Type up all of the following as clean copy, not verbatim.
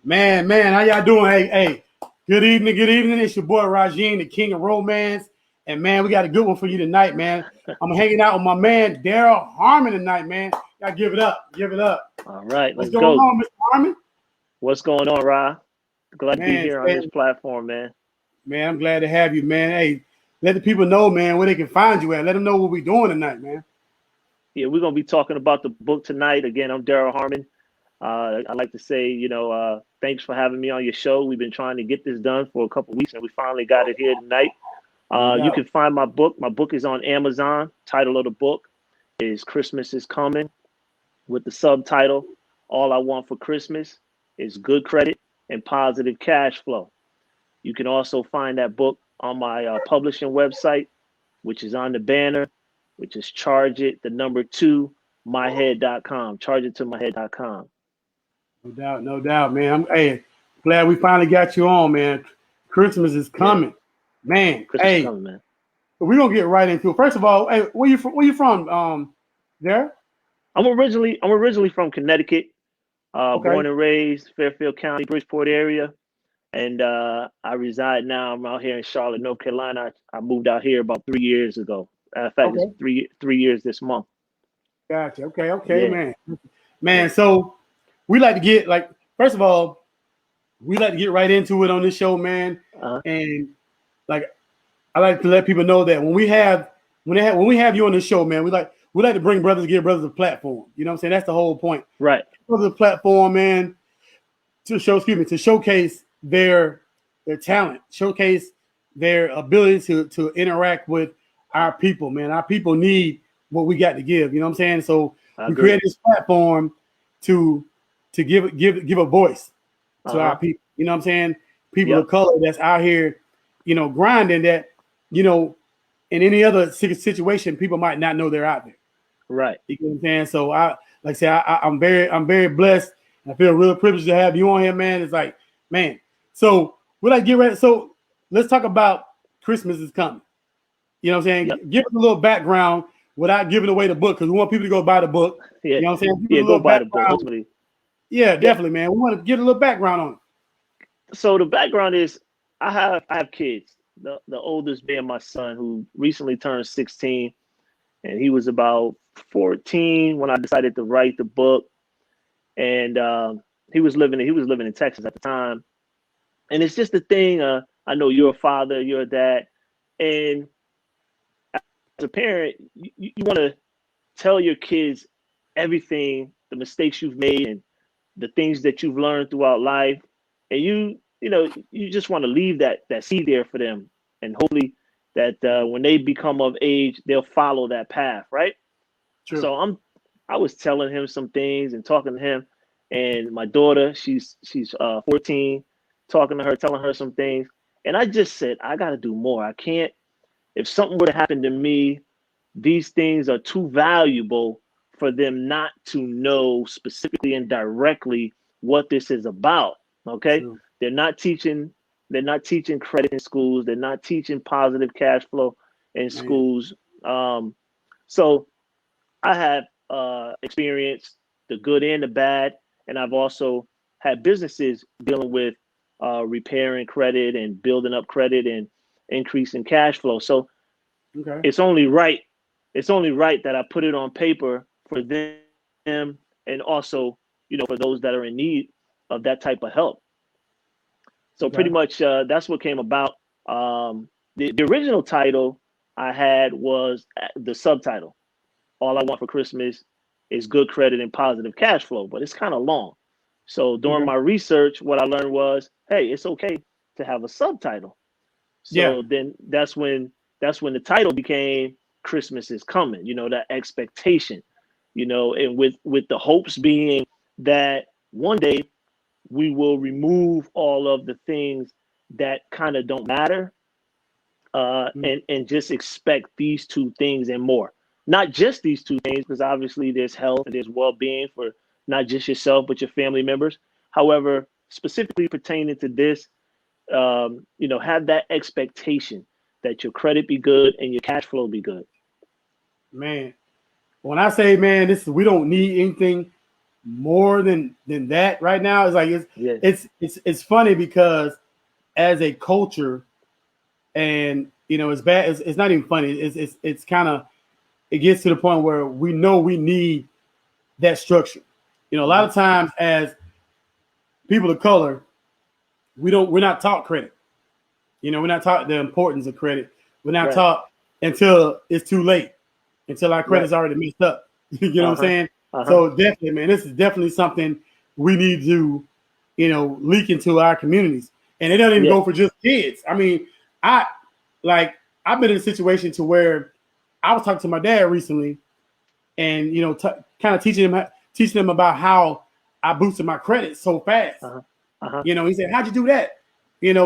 Man, how y'all doing? Hey, good evening, good evening. It's your boy Rajeen, the king of romance. And man, we got a good one for you tonight, man. I'm hanging out with my man Darryll Harmon tonight, man. Y'all give it up, give it up. All right, What's let's going go. on, Mr. Harmon? What's going on, Ra? Glad to be Man, here on this platform, man. man, I'm glad to have you, man. Hey, let the people know, man, where they can find you at. Let them know what we're doing tonight, man. Yeah, we're gonna be talking about the book tonight. Again, I'm Darryll Harmon. I'd like to say, thanks for having me on your show. We've been trying to get this done for a couple of weeks, and we finally got it here tonight. No You doubt. can find my book. My book is on Amazon. Title of the book is Christmas is Coming, with the subtitle, All I Want for Christmas is Good Credit and Positive Cash Flow. You can also find that book on my publishing website, which is on the banner, which is charge it, the number two, myhead.com. Charge it to myhead.com. No doubt, man. Hey, glad we finally got you on, man. Christmas is Yeah, coming. Man, Christmas is hey, coming, man. we're gonna get right into it. First of all, hey, where you from? There? I'm originally from Connecticut, Okay. born and raised Fairfield County, Bridgeport area, and I reside now. I'm out here in Charlotte, North Carolina. I moved out here about 3 years ago. In fact, it's Okay. three years this month. Gotcha. Okay, Yeah, man. yeah. Man, so we like to get like first of all, we like to get right into it on this show, man. Uh, And like I like to let people know that when we have you on the show, man, we like to bring brothers, give brothers a platform. You know what I'm saying? That's the whole point. right. Brothers a platform, man, to showcase their talent, showcase their ability to interact with our people, man. Our people need what we got to give. You know what I'm saying? So I we agree. created this platform to give a voice to our Uh-huh. people. You know what I'm saying? People of Yep. color that's out here, grinding that, you know, in any other situation, people might not know they're out there. Right. You know what I'm saying? So I'm very blessed. And I feel real privileged to have you on here, man. It's like, man. So we like get ready. So let's talk about Christmas is coming. You know what I'm Yep. saying? Give us a little background without giving away the book because we want people to go buy the book. Yeah. You know what I'm saying? Give us Yeah. a Go little buy the book. background. Ultimately. Yeah, Yeah. definitely, man. We want to get a little background on it. So the background is I have kids. The oldest being my son, who recently turned 16, and he was about 14 when I decided to write the book. And he was living in Texas at the time. And it's just the thing. I know you're a father, you're a dad, and as a parent, you want to tell your kids everything, the mistakes you've made, and the things that you've learned throughout life, and you just want to leave that seed there for them, and hopefully that when they become of age, they'll follow that path, right? True. So I was telling him some things and talking to him, and my daughter, she's 14, talking to her, telling her some things, and I just said I got to do more. I can't. If something were to happen to me, these things are too valuable for them not to know specifically and directly what this is about. Okay. True. They're not teaching, they're not teaching credit in schools, they're not teaching positive cash flow in Man. schools. So I have experienced the good and the bad, and I've also had businesses dealing with repairing credit and building up credit and increasing cash flow. So Okay. it's only right. It's only right that I put it on paper for them, and also, for those that are in need of that type of help. So pretty Okay. much that's what came about. The original title I had was the subtitle. All I want for Christmas is good credit and positive cash flow, but it's kind of long. So during Okay. my research, what I learned was, hey, it's okay to have a subtitle. Yeah. So then that's when the title became Christmas is coming, that expectation, and with the hopes being that one day we will remove all of the things that kind of don't matter, Mm. and just expect these two things and more. Not just these two things, because obviously there's health and there's well-being for not just yourself but your family members. However, specifically pertaining to this, have that expectation that your credit be good and your cash flow be good. Man. When I say, man, we don't need anything more than that right now. It's like Yeah. it's funny because as a culture, and it's bad. It's not even funny. It's kind of, it gets to the point where we know we need that structure. A lot of times as people of color, we're not taught credit. We're not taught the importance of credit. We're not Right. taught until it's too late, until our credit's Right. already messed up. You know what I'm saying? Uh-huh. So definitely, man, this is definitely something we need to, leak into our communities. And it doesn't even Yeah. go for just kids. I mean, I I've been in a situation to where I was talking to my dad recently, and kind of teaching him about how I boosted my credit so fast. Uh-huh. Uh-huh. He said, "How'd you do that?" And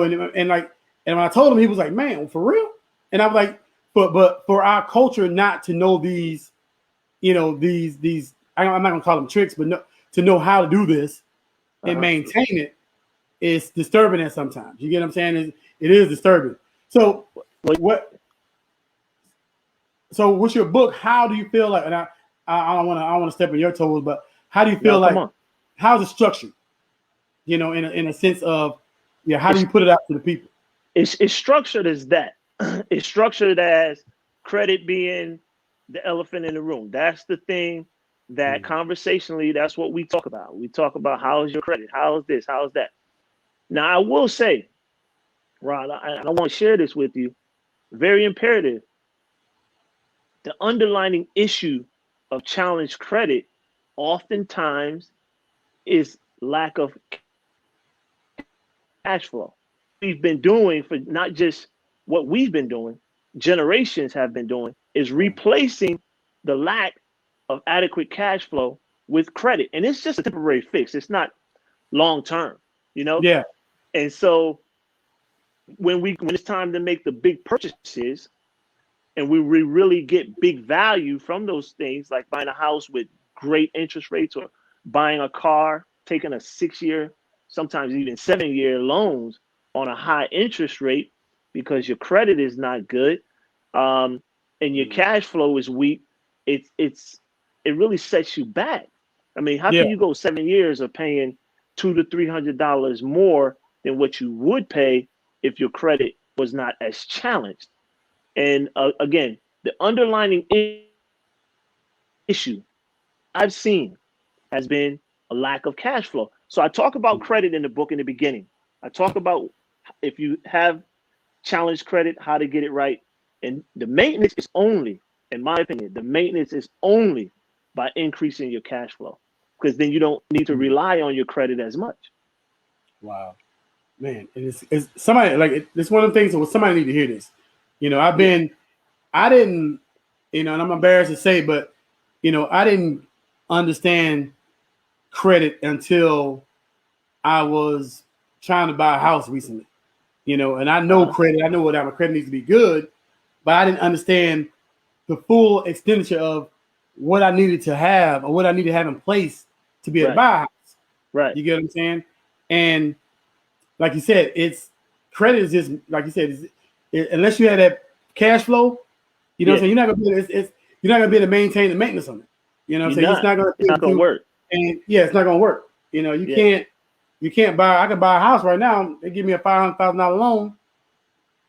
when I told him, he was like, "Man, for real?" And I was like, "But for our culture not to know these, these I'm not gonna call them tricks, but to know how to do this and maintain it is disturbing at sometimes. You get what I'm saying? It is disturbing. So what? So what's your book? How do you feel like? And I don't want to step on your toes, but how do you feel No, come like? on. How's it structured? In a sense of, how do you put it out to the people? It's structured as that. It's structured as credit being the elephant in the room. That's the thing that conversationally, that's what we talk about. We talk about how's your credit, how's this, how's that. Now, I will say, Ron, I want to share this with you. Very imperative. The underlying issue of challenged credit oftentimes is lack of cash flow. We've been doing for not just what we've been doing, generations have been doing, is replacing the lack of adequate cash flow with credit. And it's just a temporary fix. It's not long term, Yeah. And so when it's time to make the big purchases and we really get big value from those things, like buying a house with great interest rates or buying a car, taking a 6-year, sometimes even 7-year loans on a high interest rate because your credit is not good, and your cash flow is weak, it really sets you back. I mean, how Yeah. can you go 7 years of paying $200 to $300 more than what you would pay if your credit was not as challenged? And again, the underlying issue I've seen has been a lack of cash flow. So I talk about credit in the book in the beginning. I talk about if you have challenged credit, how to get it right. And the maintenance is only, in my opinion, the maintenance is only by increasing your cash flow, because then you don't need to rely on your credit as much. Wow, man, it's somebody like it's one of the things that somebody need to hear this. I didn't, and I'm embarrassed to say, but I didn't understand credit until I was trying to buy a house recently. And I know credit. I know what my credit needs to be good, but I didn't understand the full expenditure of what I needed to have or what I need to have in place to be able to buy a house. Right. You get what I'm saying? And like you said, credit is just like you said. Unless you have that cash flow, what I'm saying, you're not gonna be able to, you're not gonna be able to maintain the maintenance on it. What I'm saying? It's not gonna work. And it's not gonna work. You can't buy. I could buy a house right now. They give me a $500,000 loan.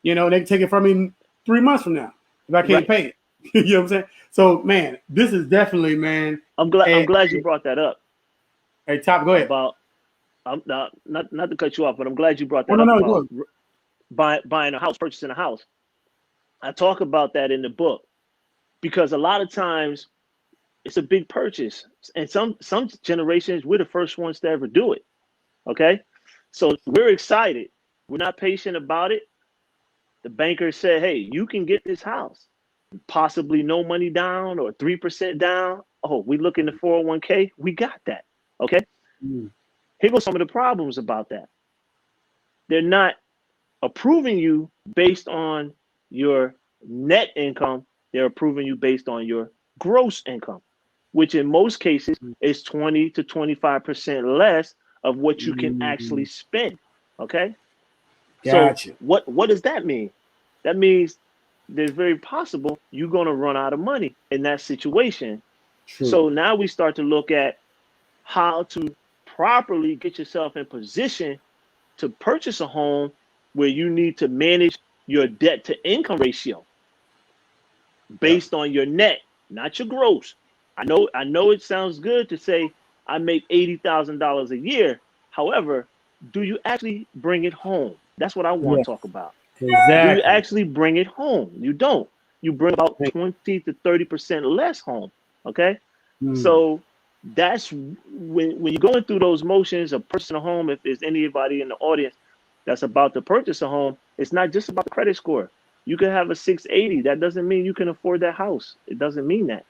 They can take it from me 3 months from now if I can't pay it. You know what I'm saying? So, man, this is definitely, man. I'm glad you brought that up. Hey, Top, go ahead. About I'm not to cut you off, but I'm glad you brought that up about buying a house, purchasing a house. I talk about that in the book because a lot of times it's a big purchase, and some generations we're the first ones to ever do it. Okay, so we're excited. We're not patient about it. The banker said, "Hey, you can get this house, possibly no money down or 3% down. Oh, we look in the 401k. We got that. Okay." Here goes some of the problems about that. They're not approving you based on your net income. They're approving you based on your gross income, which in most cases is 20 to 25% less of what you can actually spend. Okay. Gotcha. So what does that mean? That means there's very possible you're going to run out of money in that situation. True. So now we start to look at how to properly get yourself in position to purchase a home where you need to manage your debt to income ratio based on your net, not your gross. I know it sounds good to say I make $80,000 a year. However, do you actually bring it home? That's what I want to talk about. Exactly. Do you actually bring it home? You don't. You bring about 20 to 30% less home. Okay. So that's when you're going through those motions of purchasing a home, if there's anybody in the audience that's about to purchase a home, it's not just about the credit score. You can have a 680. That doesn't mean you can afford that house. It doesn't mean that.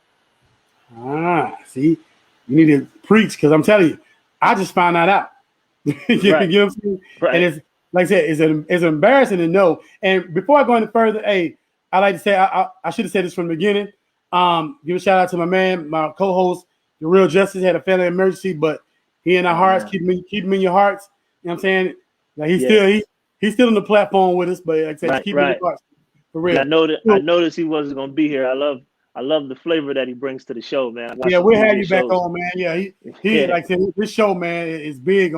See, you need to preach, because I'm telling you, I just found that out. You know what I'm saying? Right. And it's like I said, it's embarrassing to know. And before I go any further, I like to say I should have said this from the beginning. Give a shout out to my man, my co-host, The Real Justice, had a family emergency, but he in our hearts, keep him in your hearts. You know what I'm saying? Like he's still on the platform with us, but like I said, keep him in your hearts. For real. I noticed he wasn't gonna be here. I love the flavor that he brings to the show, man. Yeah, we'll have you back on, man. Yeah, he like I said, this show, man, is big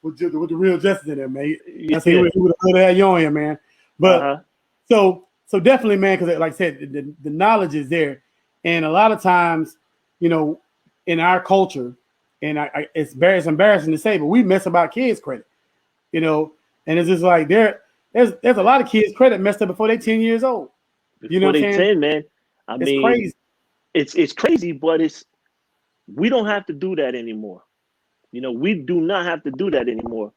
with the Real Justice in there, man. I said he would have had you on here, man. But so definitely, man, because like I said, the knowledge is there, and a lot of times, you know, in our culture, and it's embarrassing to say, but we mess about kids' credit, you know, and it's just like there's a lot of kids' credit messed up before they're 10 years old. You know what I'm saying? 10, man. It's crazy. It's crazy, but we don't have to do that anymore. You know, we do not have to do that anymore.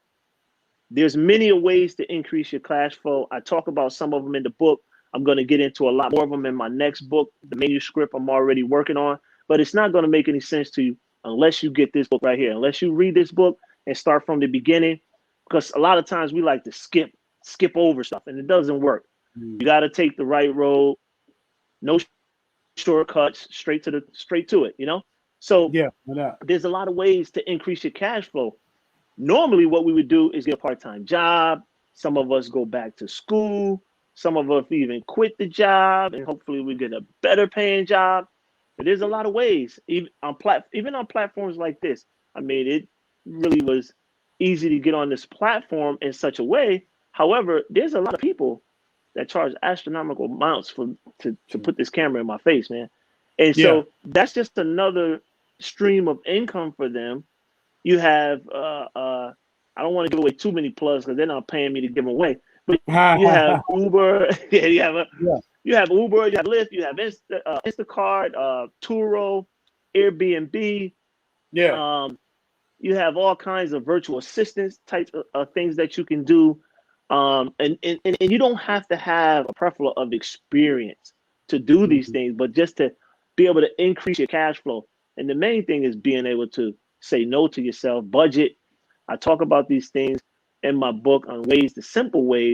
There's many ways to increase your cash flow. I talk about some of them in the book. I'm going to get into a lot more of them in my next book, the manuscript I'm already working on. But it's not going to make any sense to you unless you get this book right here, unless you read this book and start from the beginning, because a lot of times we like to skip over stuff, and it doesn't work. You got to take the right road, no shortcuts, straight to it, you know? So there's a lot of ways to increase your cash flow. Normally what we would do is get a part-time job. Some of us go back to school. Some of us even quit the job, and hopefully we get a better paying job. But there's a lot of ways, even on platforms like this. I mean, it really was easy to get on this platform in such a way. However, there's a lot of people that charge astronomical amounts to put this camera in my face, man. And so that's just another stream of income for them. You have I don't want to give away too many plugs because they're not paying me to give them away. But you have Uber, you have Uber, you have Lyft, you have Instacart, Turo, Airbnb. You have all kinds of virtual assistants types of things that you can do. And you don't have to have a plethora of experience to do these things, but just to be able to increase your cash flow. And the main thing is being able to say no to yourself, budget. I talk about these things in my book on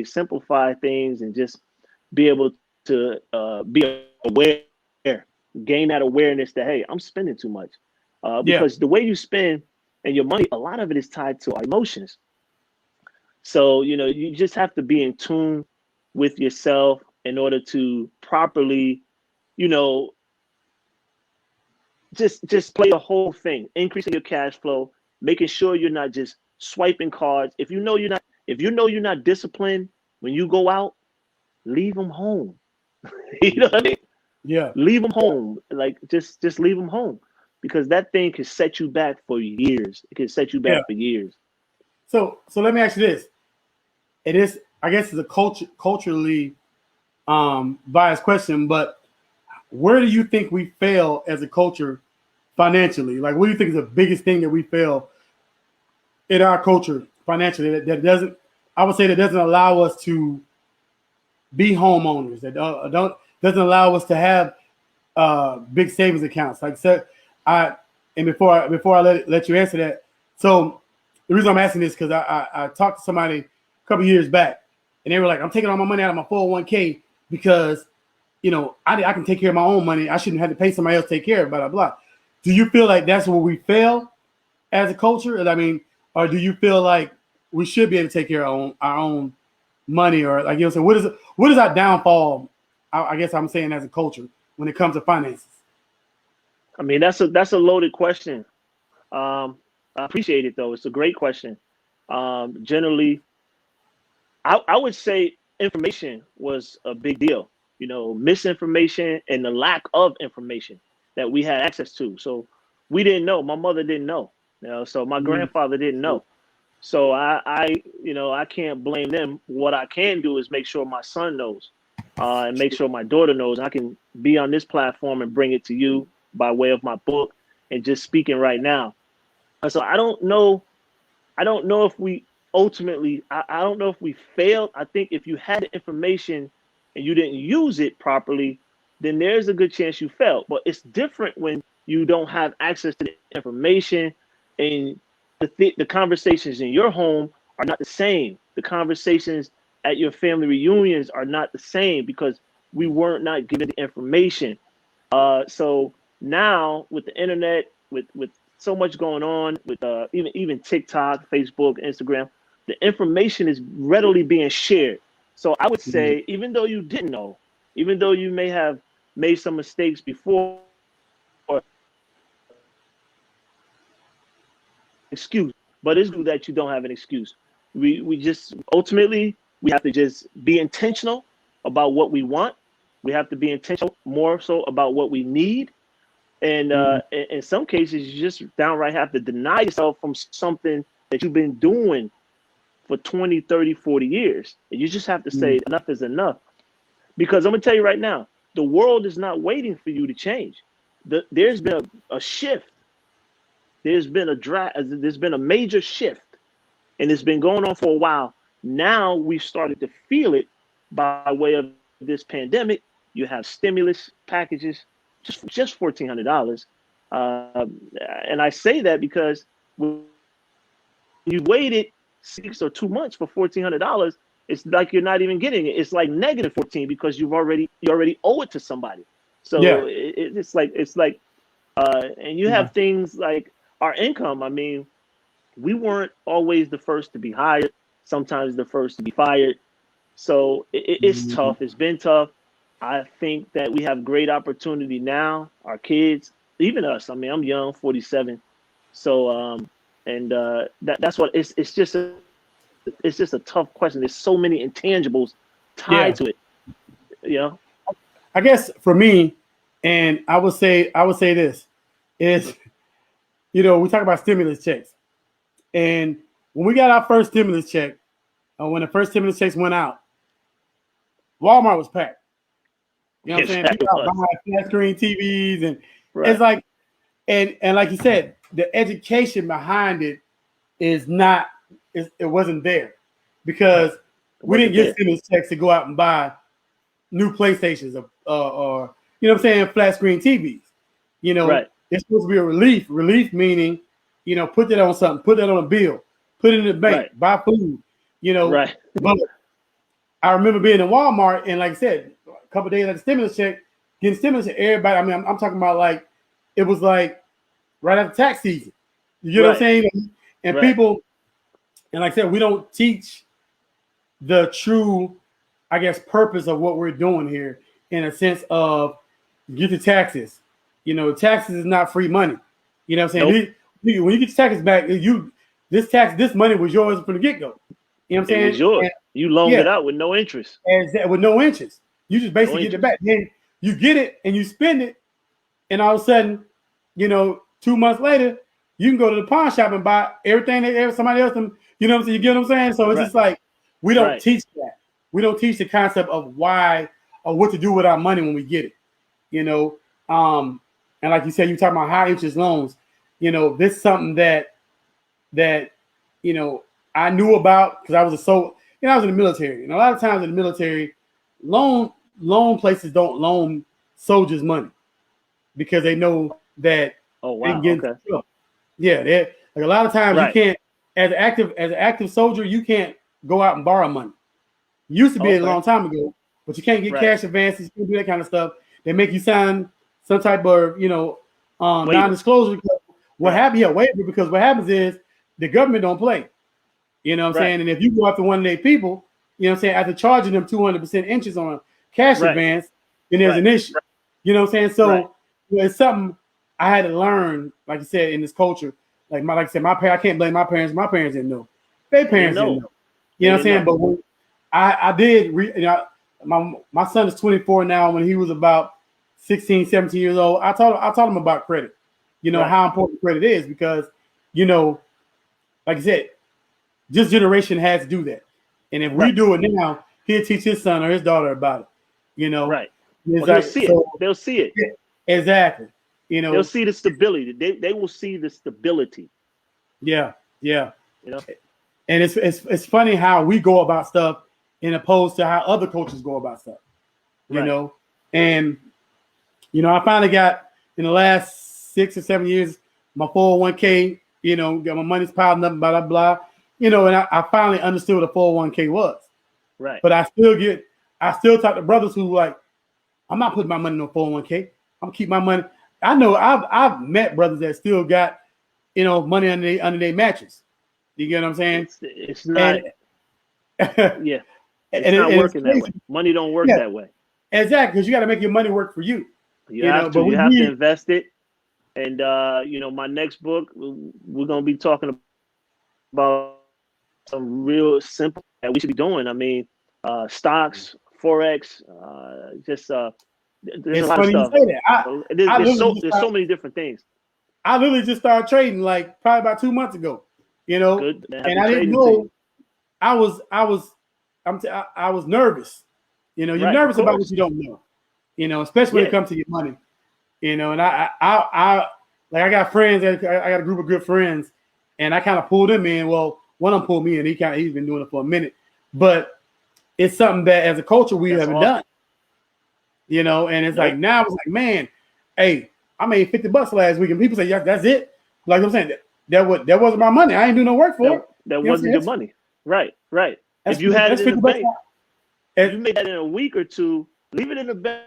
simplify things, and just be able to be aware, gain that awareness that, hey, I'm spending too much. Because the way you spend and your money, a lot of it is tied to our emotions. So, you know, you just have to be in tune with yourself in order to properly, you know, just play the whole thing, increasing your cash flow, making sure you're not just swiping cards. If you know you're not disciplined when you go out, leave them home. You know what I mean? Yeah. Leave them home. Like just leave them home, because that thing can set you back for years. It can set you back for years. So let me ask you this. It is, I guess, it's a culturally biased question, but where do you think we fail as a culture financially? Like, what do you think is the biggest thing that we fail in our culture financially that doesn't, I would say, that doesn't allow us to be homeowners, that doesn't allow us to have big savings accounts? Like, so before I let you answer that, so the reason I'm asking this because I talked to somebody a couple years back, and they were like, I'm taking all my money out of my 401k because, you know, I can take care of my own money. I shouldn't have to pay somebody else to take care of it, blah, blah, blah. Do you feel like that's where we fail as a culture? I mean, or do you feel like we should be able to take care of our own money? Or, like, you know, so what is our downfall, I guess I'm saying, as a culture when it comes to finances? I mean, that's a loaded question. I appreciate it though. It's a great question. Generally, I would say information was a big deal. You know, misinformation and the lack of information that we had access to. So we didn't know. My mother didn't know. You know, so my grandfather didn't know. So I can't blame them. What I can do is make sure my son knows, and make sure my daughter knows. I can be on this platform and bring it to you by way of my book and just speaking right now. So I don't know. I don't know if we ultimately. I don't know if we failed. I think if you had the information and you didn't use it properly, then there's a good chance you failed. But it's different when you don't have access to the information and the conversations in your home are not the same. The conversations at your family reunions are not the same because we weren't not given the information. So now with the internet, with so much going on, with even TikTok, Facebook, Instagram, the information is readily being shared. So I would say, even though you didn't know, even though you may have made some mistakes before, excuse, but it's good that you don't have an excuse. We just ultimately we have to just be intentional about what we want. We have to be intentional more so about what we need. And in some cases, you just downright have to deny yourself from something that you've been doing for 20, 30, 40 years. And you just have to say enough is enough. Because I'm going to tell you right now, the world is not waiting for you to change. There's been a shift. There's been a major shift, and it's been going on for a while. Now we've started to feel it by way of this pandemic. You have stimulus packages, just $1,400, and I say that because when you waited 6 or 2 months for $1,400, it's like you're not even getting it. It's like negative 14 because you already owe it to somebody. So it's like and you have things like our income. I mean, we weren't always the first to be hired, sometimes the first to be fired. So it's tough. It's been tough. I think that we have great opportunity now. Our kids, even us. I mean, I'm young, 47. So that's what it's just a tough question. There's so many intangibles tied to it. You know? I guess for me, and I would say this is, we talk about stimulus checks. And when we got our first stimulus check, when the first stimulus checks went out, Walmart was packed. You know what I'm saying? People out buying flat screen TVs, and it's like, and like you said, the education behind it is not, it wasn't there because we didn't get stimulus checks to go out and buy new PlayStations or you know what I'm saying, flat screen TVs. It's supposed to be a relief. Relief meaning, put that on something, put that on a bill, put it in the bank, buy food. But I remember being in Walmart and, like I said, a couple of days after the stimulus check, getting stimulus check, everybody. I mean, I'm talking about like it was like right after tax season. You know what I'm saying? And people, and like I said, we don't teach the true, I guess, purpose of what we're doing here in a sense of get the taxes. Taxes is not free money. You know what I'm saying? Nope. When you get your taxes back, this money was yours from the get-go. You know what I'm saying? It was yours. You loaned it out with no interest. With no interest. You just basically get it back. Then you get it and you spend it, and all of a sudden, 2 months later, you can go to the pawn shop and buy everything that somebody else, you know what I'm saying? You get what I'm saying? So it's just like we don't teach that. We don't teach the concept of why or what to do with our money when we get it. And like you said, you talking about high interest loans. This is something that I knew about because I was I was in the military. And a lot of times in the military, loan places don't loan soldiers money because they know that they can get killed. Yeah, like a lot of times you can't, as an active soldier, you can't go out and borrow money. It used to be a long time ago, but you can't get cash advances, you can't do that kind of stuff. They make you sign some type of non-disclosure. What happens? Waiver, because what happens is the government don't play. You know what I'm saying? And if you go after one of their people, you know what I'm saying, after charging them 200% interest on a cash advance, then there's an issue. You know what I'm saying? So it's something I had to learn, like you said, in this culture like I said, I can't blame my parents. My parents didn't know. Their parents didn't know. You know what I'm saying? But when I did, my son is 24 now. When he was about 16, 17 years old, I taught him about credit. You know how important credit is because, you know, like I said, this generation has to do that. And if we do it now, he'll teach his son or his daughter about it. You know, Well, like, they'll see it. They'll see it. Yeah, exactly. You know, they'll see the stability. They will see the stability. Yeah. You know, and it's funny how we go about stuff in opposed to how other coaches go about stuff. You know, and you know, I finally got in the last 6 or 7 years my 401k. You know, got my money's piled up, blah blah blah. You know, and I finally understood what a 401k was. Right. But I still talk to brothers who like, I'm not putting my money in a 401k. I'm keep my money. I know I've met brothers that still got, you know, money under their mattress. You get what I'm saying? It's not. Yeah. It's not working that way. Money don't work that way. Exactly, because you got to make your money work for you. You have to. You have to invest it. And you know, my next book, we're gonna be talking about some real simple that we should be doing. I mean, stocks, forex, just there's a lot of stuff. You say that. There's so many different things. I literally just started trading like probably about 2 months ago. You know, and I didn't know. I was nervous. You know, you're nervous about what you don't know. You know, especially when it comes to your money. You know, and I got friends. I got a group of good friends, and I kind of pulled them in. Well, one of them pulled me in. He's been doing it for a minute, but it's something that as a culture we haven't done. You know, and it's like now it's like, man, hey, I made $50 last week, and people say, yeah, that's it. Like I'm saying, that wasn't my money. I ain't do no work for it. That wasn't your money. Right. If you had it in the bank, if you made that in a week or two, leave it in the bank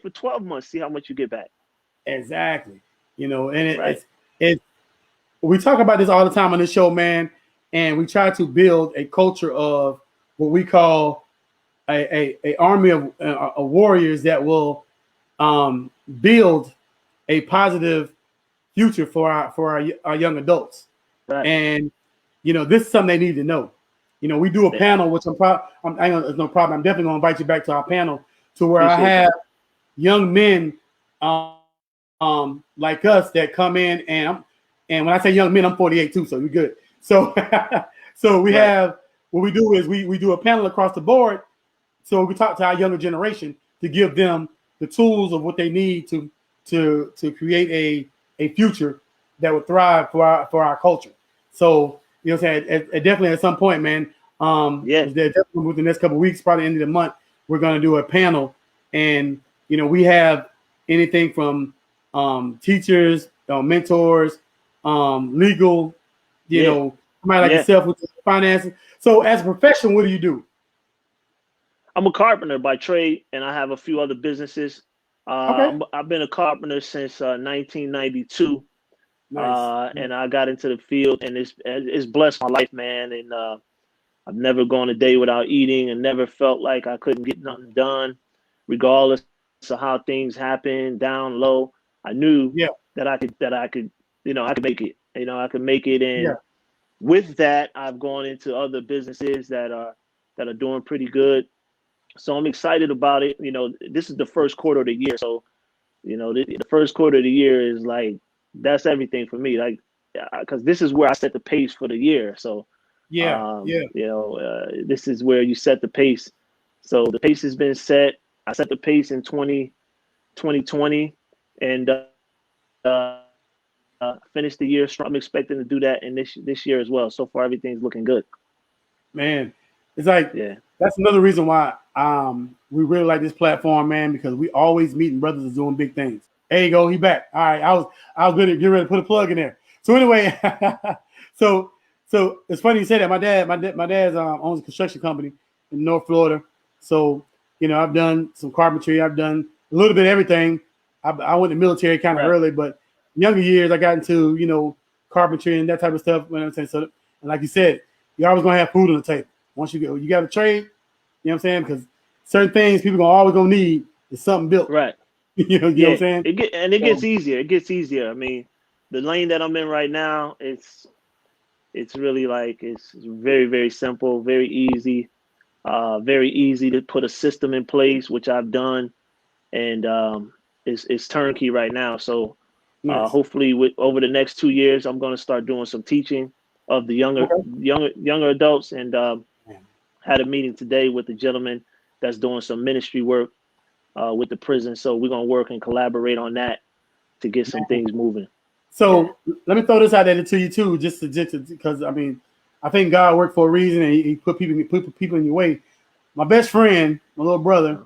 for 12 months, see how much you get back. Exactly. You know, and it's we talk about this all the time on this show, man, and we try to build a culture of what we call a army of warriors that will build a positive future for our young adults. Right. And you know, this is something they need to know. You know, we do a panel, which I know there's no problem. I'm definitely gonna invite you back to our panel to where I have young men like us that come in, and when I say young men, I'm 48 too, so we're good. So so we have what we do is we do a panel across the board. So we talk to our younger generation to give them the tools of what they need to create a future that would thrive for our culture. So you know what I'm saying? Definitely at some point, man. Definitely within the next couple of weeks, probably the end of the month, we're gonna do a panel, and you know, we have anything from teachers, mentors, legal, you know, somebody like yourself with finances. So as a profession, what do you do? I'm a carpenter by trade, and I have a few other businesses. I've been a carpenter since 1992. Nice. And I got into the field, and it's blessed my life, man. And I've never gone a day without eating, and never felt like I couldn't get nothing done, regardless of how things happen, down low. I knew that I could, you know, I could make it. You know, I could make it. And with that, I've gone into other businesses that are doing pretty good. So I'm excited about it. You know, this is the first quarter of the year, so you know, the first quarter of the year is like, that's everything for me. Like, because this is where I set the pace for the year. So, you know, this is where you set the pace. So the pace has been set. I set the pace in 2020 and finished the year strong. I'm expecting to do that in this year as well. So far, everything's looking good. Man, it's like, that's another reason why we really like this platform, man, because we always meeting brothers that's doing big things. There you go. He back. All right. I was going to get ready to put a plug in there. So anyway, so it's funny you say that. My dad owns a construction company in North Florida. So, you know, I've done some carpentry. I've done a little bit of everything. I went to the military kind of early, but younger years I got into, you know, carpentry and that type of stuff. You know what I'm saying? So, and like you said, you're always going to have food on the table. Once you got to trade, you know what I'm saying? Because certain things people always going to need is something built. Right. you know what I'm saying? It gets easier. It gets easier. I mean, the lane that I'm in right now, it's really like it's very, very simple, very easy to put a system in place, which I've done, and it's turnkey right now. So Nice. hopefully, over the next 2 years, I'm going to start doing some teaching of the younger adults, and had a meeting today with a gentleman that's doing some ministry work with the prison. So we're going to work and collaborate on that to get some things moving. So let me throw this out there to you too, just because I mean, I think God worked for a reason, and He put people in your way. My best friend, my little brother,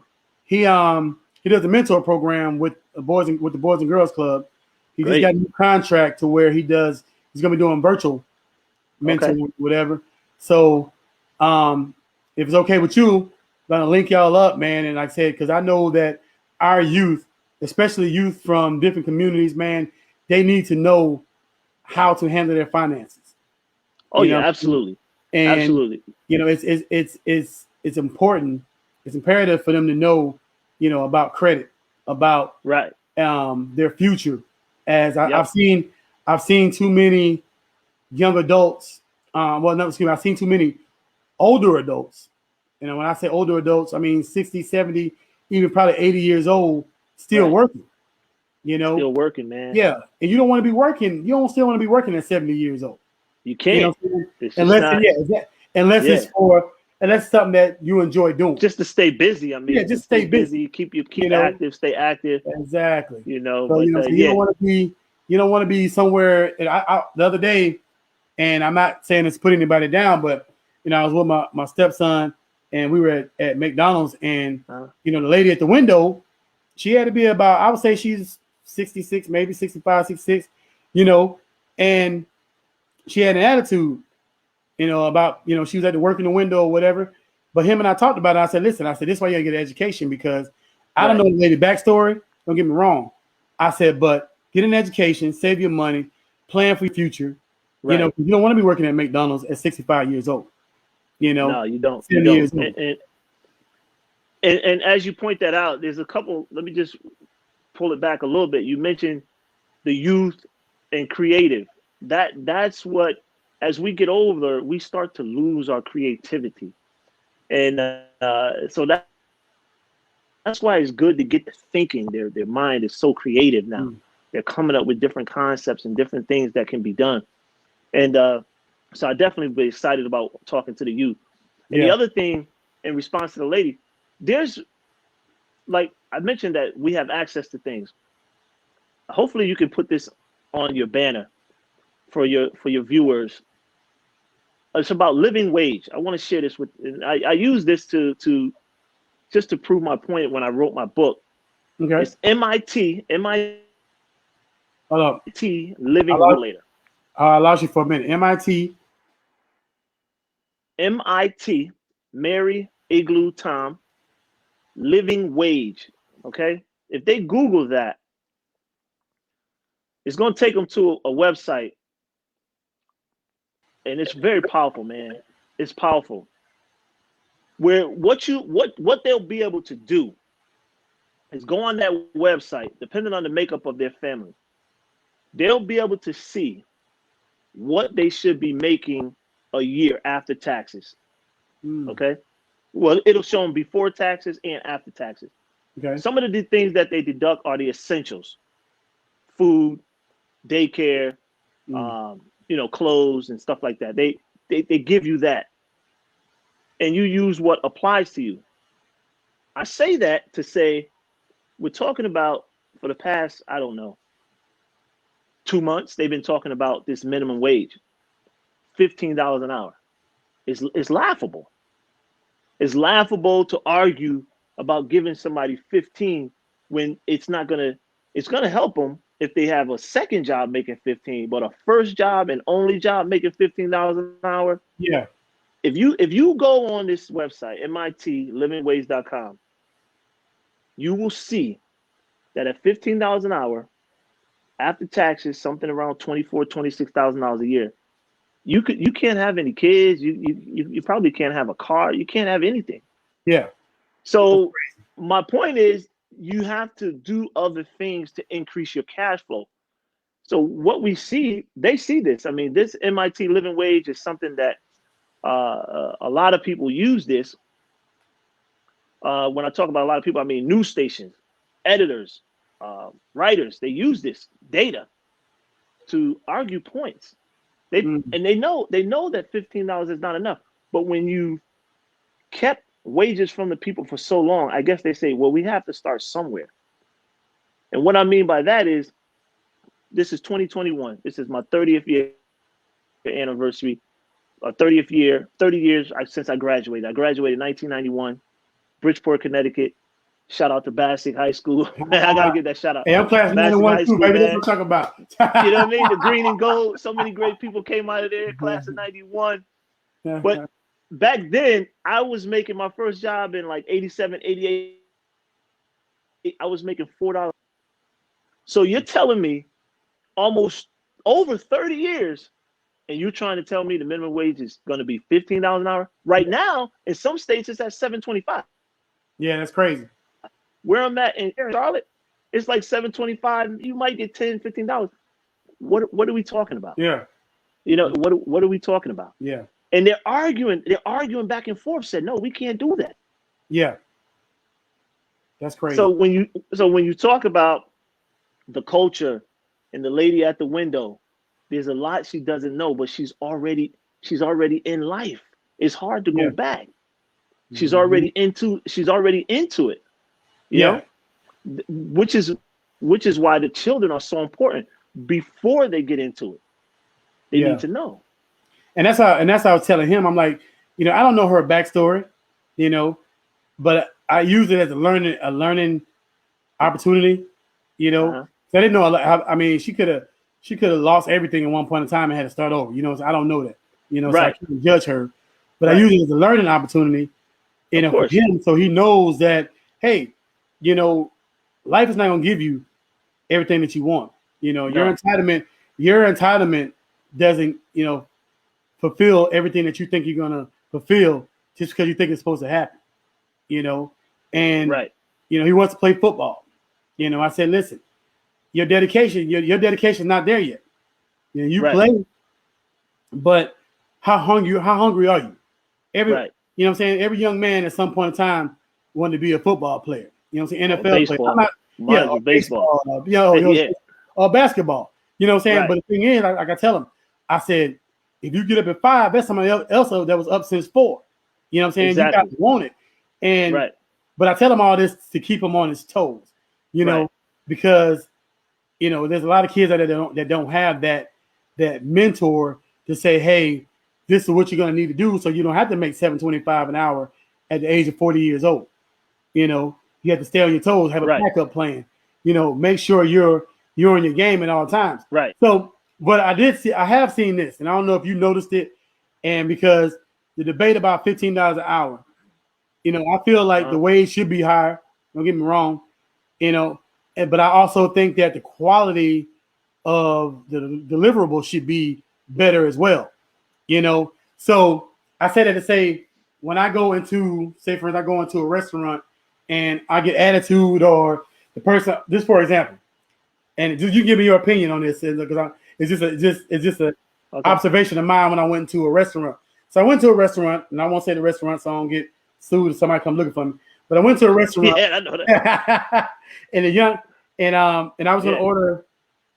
he does a mentor program with the Boys and Girls Club. He just got a new contract to where he's going to be doing virtual mentoring, whatever. So if it's okay with you, I'm gonna link y'all up, man. And like I said, because I know that our youth, especially youth from different communities, man, they need to know how to handle their finances. Oh, yeah, absolutely. And absolutely. It's important. It's imperative for them to know, about credit, about their future. As I've seen too many young adults. I've seen too many older adults. When I say older adults, I mean 60, 70, even probably 80 years old, still working. Still working, man. Yeah, and you don't want to be working. You don't still want to be working at 70 years old. You can't. Unless it's something that you enjoy doing. Just to stay busy. I mean, just stay busy. Keep active. Stay active. Exactly. So, you don't want to be somewhere. And I the other day, and I'm not saying it's putting anybody down, but I was with my stepson, and we were at McDonald's, and the lady at the window, she had to be about, I would say she's 66, maybe 65, 66, and she had an attitude, about, she was at the work in the window or whatever. But him and I talked about it. I said, listen, this is why you gotta get an education, because I don't know the lady backstory. Don't get me wrong. I said, but get an education, save your money, plan for your future. You don't want to be working at McDonald's at 65 years old. No, you don't. And as you point that out, there's a couple. Let me just pull it back a little bit. You mentioned the youth and creative. That's what, as we get older, we start to lose our creativity, and so that's why it's good to get to thinking. Their mind is so creative now. They're coming up with different concepts and different things that can be done, and so I definitely be excited about talking to the youth. And the other thing, in response to the lady, there's, like I mentioned, that we have access to things. Hopefully you can put this on your banner for your viewers. It's about living wage. I want to share this with, and I use this to just to prove my point when I wrote my book. Okay. It's MIT Living Regulator. I lost you for a minute. MIT, Mary, Igloo, Tom, living wage. Okay. If they Google that, it's going to take them to a website, and it's very powerful, man. It's powerful. Where what they'll be able to do is go on that website, depending on the makeup of their family. They'll be able to see what they should be making a year after taxes. Okay. Well, it'll show them before taxes and after taxes. Okay. Some of the things that they deduct are the essentials: food, daycare, clothes and stuff like that. They give you that, and you use what applies to you. I say that to say, we're talking about, for the past, I don't know, 2 months, they've been talking about this minimum wage, $15 an hour. It's laughable. It's laughable to argue about giving somebody 15 when it's gonna help them if they have a second job making 15, but a first job and only job making $15 an hour. Yeah. If you go on this website, mitlivingwage.com, you will see that at $15 an hour, after taxes, something around $24,000, $26,000 a year, you can't have any kids. You probably can't have a car. You can't have anything. Yeah. So my point is, you have to do other things to increase your cash flow. So what we see, they see this. I mean, this MIT living wage is something that a lot of people use this. When I talk about a lot of people, I mean news stations, editors, writers. They use this data to argue points. And they know that $15 is not enough. But when you kept wages from the people for so long, I guess they say, well, we have to start somewhere. And what I mean by that is, this is 2021. This is my 30th year anniversary, 30th year, 30 years since I graduated. I graduated in 1991, Bridgeport, Connecticut. Shout out to Bassick High School. Man, I gotta give that shout out. Hey, I'm class of 91 too, baby. That's what I'm talking about. You know what I mean? The green and gold. So many great people came out of there, class of 91. But back then, I was making my first job in like 87, 88. I was making $4. So you're telling me almost over 30 years, and you're trying to tell me the minimum wage is going to be $15 an hour? Right now, in some states, it's at $7.25. Yeah, that's crazy. Where I'm at in Charlotte, it's like $7.25. You might get $10, $15. What are we talking about? Yeah. You know, what are we talking about? Yeah. And they're arguing back and forth, said, no, we can't do that. Yeah. That's crazy. So when you talk about the culture and the lady at the window, there's a lot she doesn't know, but she's already in life. It's hard to go back. She's already into it. You know? Which is why the children are so important before they get into it. They need to know. And that's how I was telling him. I'm like, you know, I don't know her backstory, you know, but I use it as a learning opportunity, you know. So I didn't know. I mean, she could have lost everything at one point in time and had to start over, you know. So I don't know that, you know. So I can't judge her, but I use it as a learning opportunity, you know, for him, so he knows that, hey, you know, life is not gonna give you everything that you want. You know, your entitlement doesn't, you know, fulfill everything that you think you're gonna fulfill just because you think it's supposed to happen. You know, and you know, he wants to play football. You know, I said, listen, your dedication is not there yet. You know, you play, but how hungry are you? You know what I'm saying? Every young man at some point in time wanted to be a football player. You know what I'm saying? NFL player. Or baseball. Or basketball. You know what I'm saying? But the thing is, like I tell him, I said, if you get up at 5, that's somebody else that was up since 4. You know what I'm saying? You got to want it. And but I tell him all this to keep him on his toes, you know, because you know there's a lot of kids that don't have that mentor to say, hey, this is what you're gonna need to do, so you don't have to make $7.25 an hour at the age of 40 years old. You know, you have to stay on your toes, have a backup plan. You know, make sure you're in your game at all times. So, but I have seen this, and I don't know if you noticed it, and because the debate about $15 an hour, you know, I feel like the wage should be higher. Don't get me wrong, you know, but I also think that the quality of the deliverable should be better as well. You know, so I say that to say, when I go into, say for instance, I go into a restaurant and I get attitude, or the person, just for example, and just you give me your opinion on this, because it's just a observation of mine when I went into a restaurant. So I went to a restaurant, and I won't say the restaurant so I don't get sued if somebody come looking for me. But I went to a restaurant. Yeah, I know that. and I was gonna order,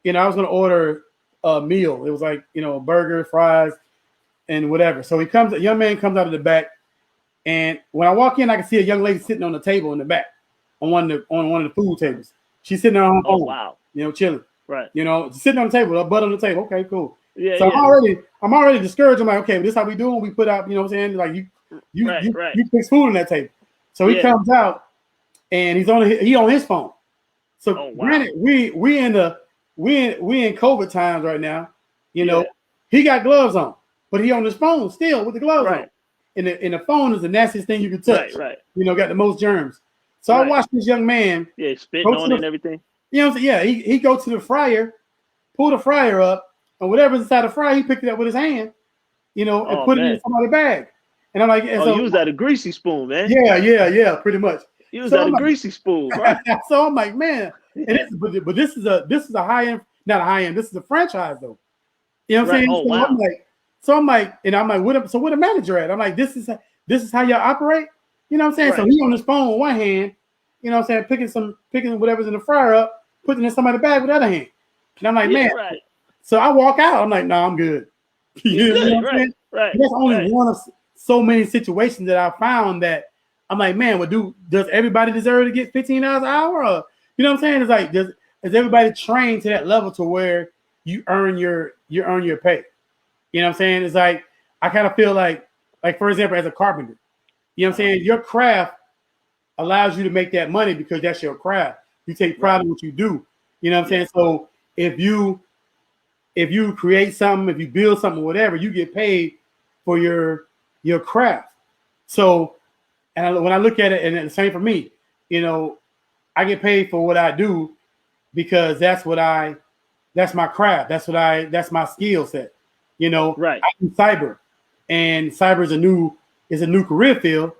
you know, a meal. It was like, you know, a burger, fries, and whatever. So a young man comes out of the back, and when I walk in, I can see a young lady sitting on the table in the back on one of the food tables. She's sitting there on her phone. Oh, wow. You know, chilling. Right. You know, sitting on the table, her butt on the table. Okay, cool. Yeah. So I'm already discouraged. I'm like, okay, this is how we do it. We put out, you know what I'm saying? Like you fix food on that table. So he comes out and he's on his phone. So granted, we in COVID times right now. You know, he got gloves on, but he on his phone still with the gloves on. And the phone is the nastiest thing you can touch. You know, got the most germs. So I watched this young man. Yeah, spitting on it and everything. You know what I'm saying? Yeah, he go to the fryer, pull the fryer up, and whatever's inside the fryer, he picked it up with his hand, you know, and put it in somebody's bag. And I'm like, use that a greasy spoon, man. Yeah, pretty much. Use that a greasy spoon, right? So I'm like, man, but this is a not a high end. This is a franchise though. You know what I'm saying? Oh, wow. I'm like, and I'm like, where the manager at? I'm like, this is how y'all operate. You know what I'm saying? Right. So he on his phone with one hand, you know what I'm saying, picking whatever's in the fryer up, putting it in somebody's bag with the other hand. And I'm like, man. Right. So I walk out. I'm like, no, I'm good. You know what I'm saying? Right. That's only one of so many situations that I found that I'm like, man, does everybody deserve to get $15 an hour? Or, you know what I'm saying? It's like, is everybody trained to that level to where you earn your pay? You know what I'm saying? It's like, I kind of feel like for example, as a carpenter, you know what I'm saying? Your craft allows you to make that money because that's your craft. You take pride in what you do. You know what I'm saying? So if you create something, if you build something, whatever, you get paid for your craft. So, and when I look at it, and the same for me, you know, I get paid for what I do because that's my craft. That's my skill set. You know, right. I do cyber, and cyber is a new career field,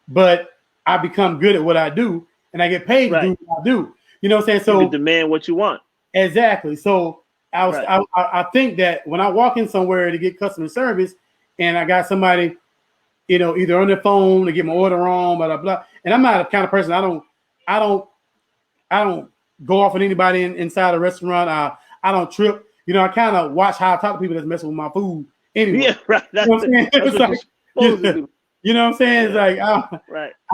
but I become good at what I do, and I get paid to do what I do. You know what I'm saying? So you can demand what you want. Exactly. So I think that when I walk in somewhere to get customer service, and I got somebody, you know, either on their phone to get my order on, blah blah blah, and I'm not the kind of person I don't go off on anybody inside a restaurant. I don't trip. You know, I kind of watch how I talk to people that's messing with my food anyway. Yeah, right. You know what I'm saying? It's like, you know what I'm saying? It's like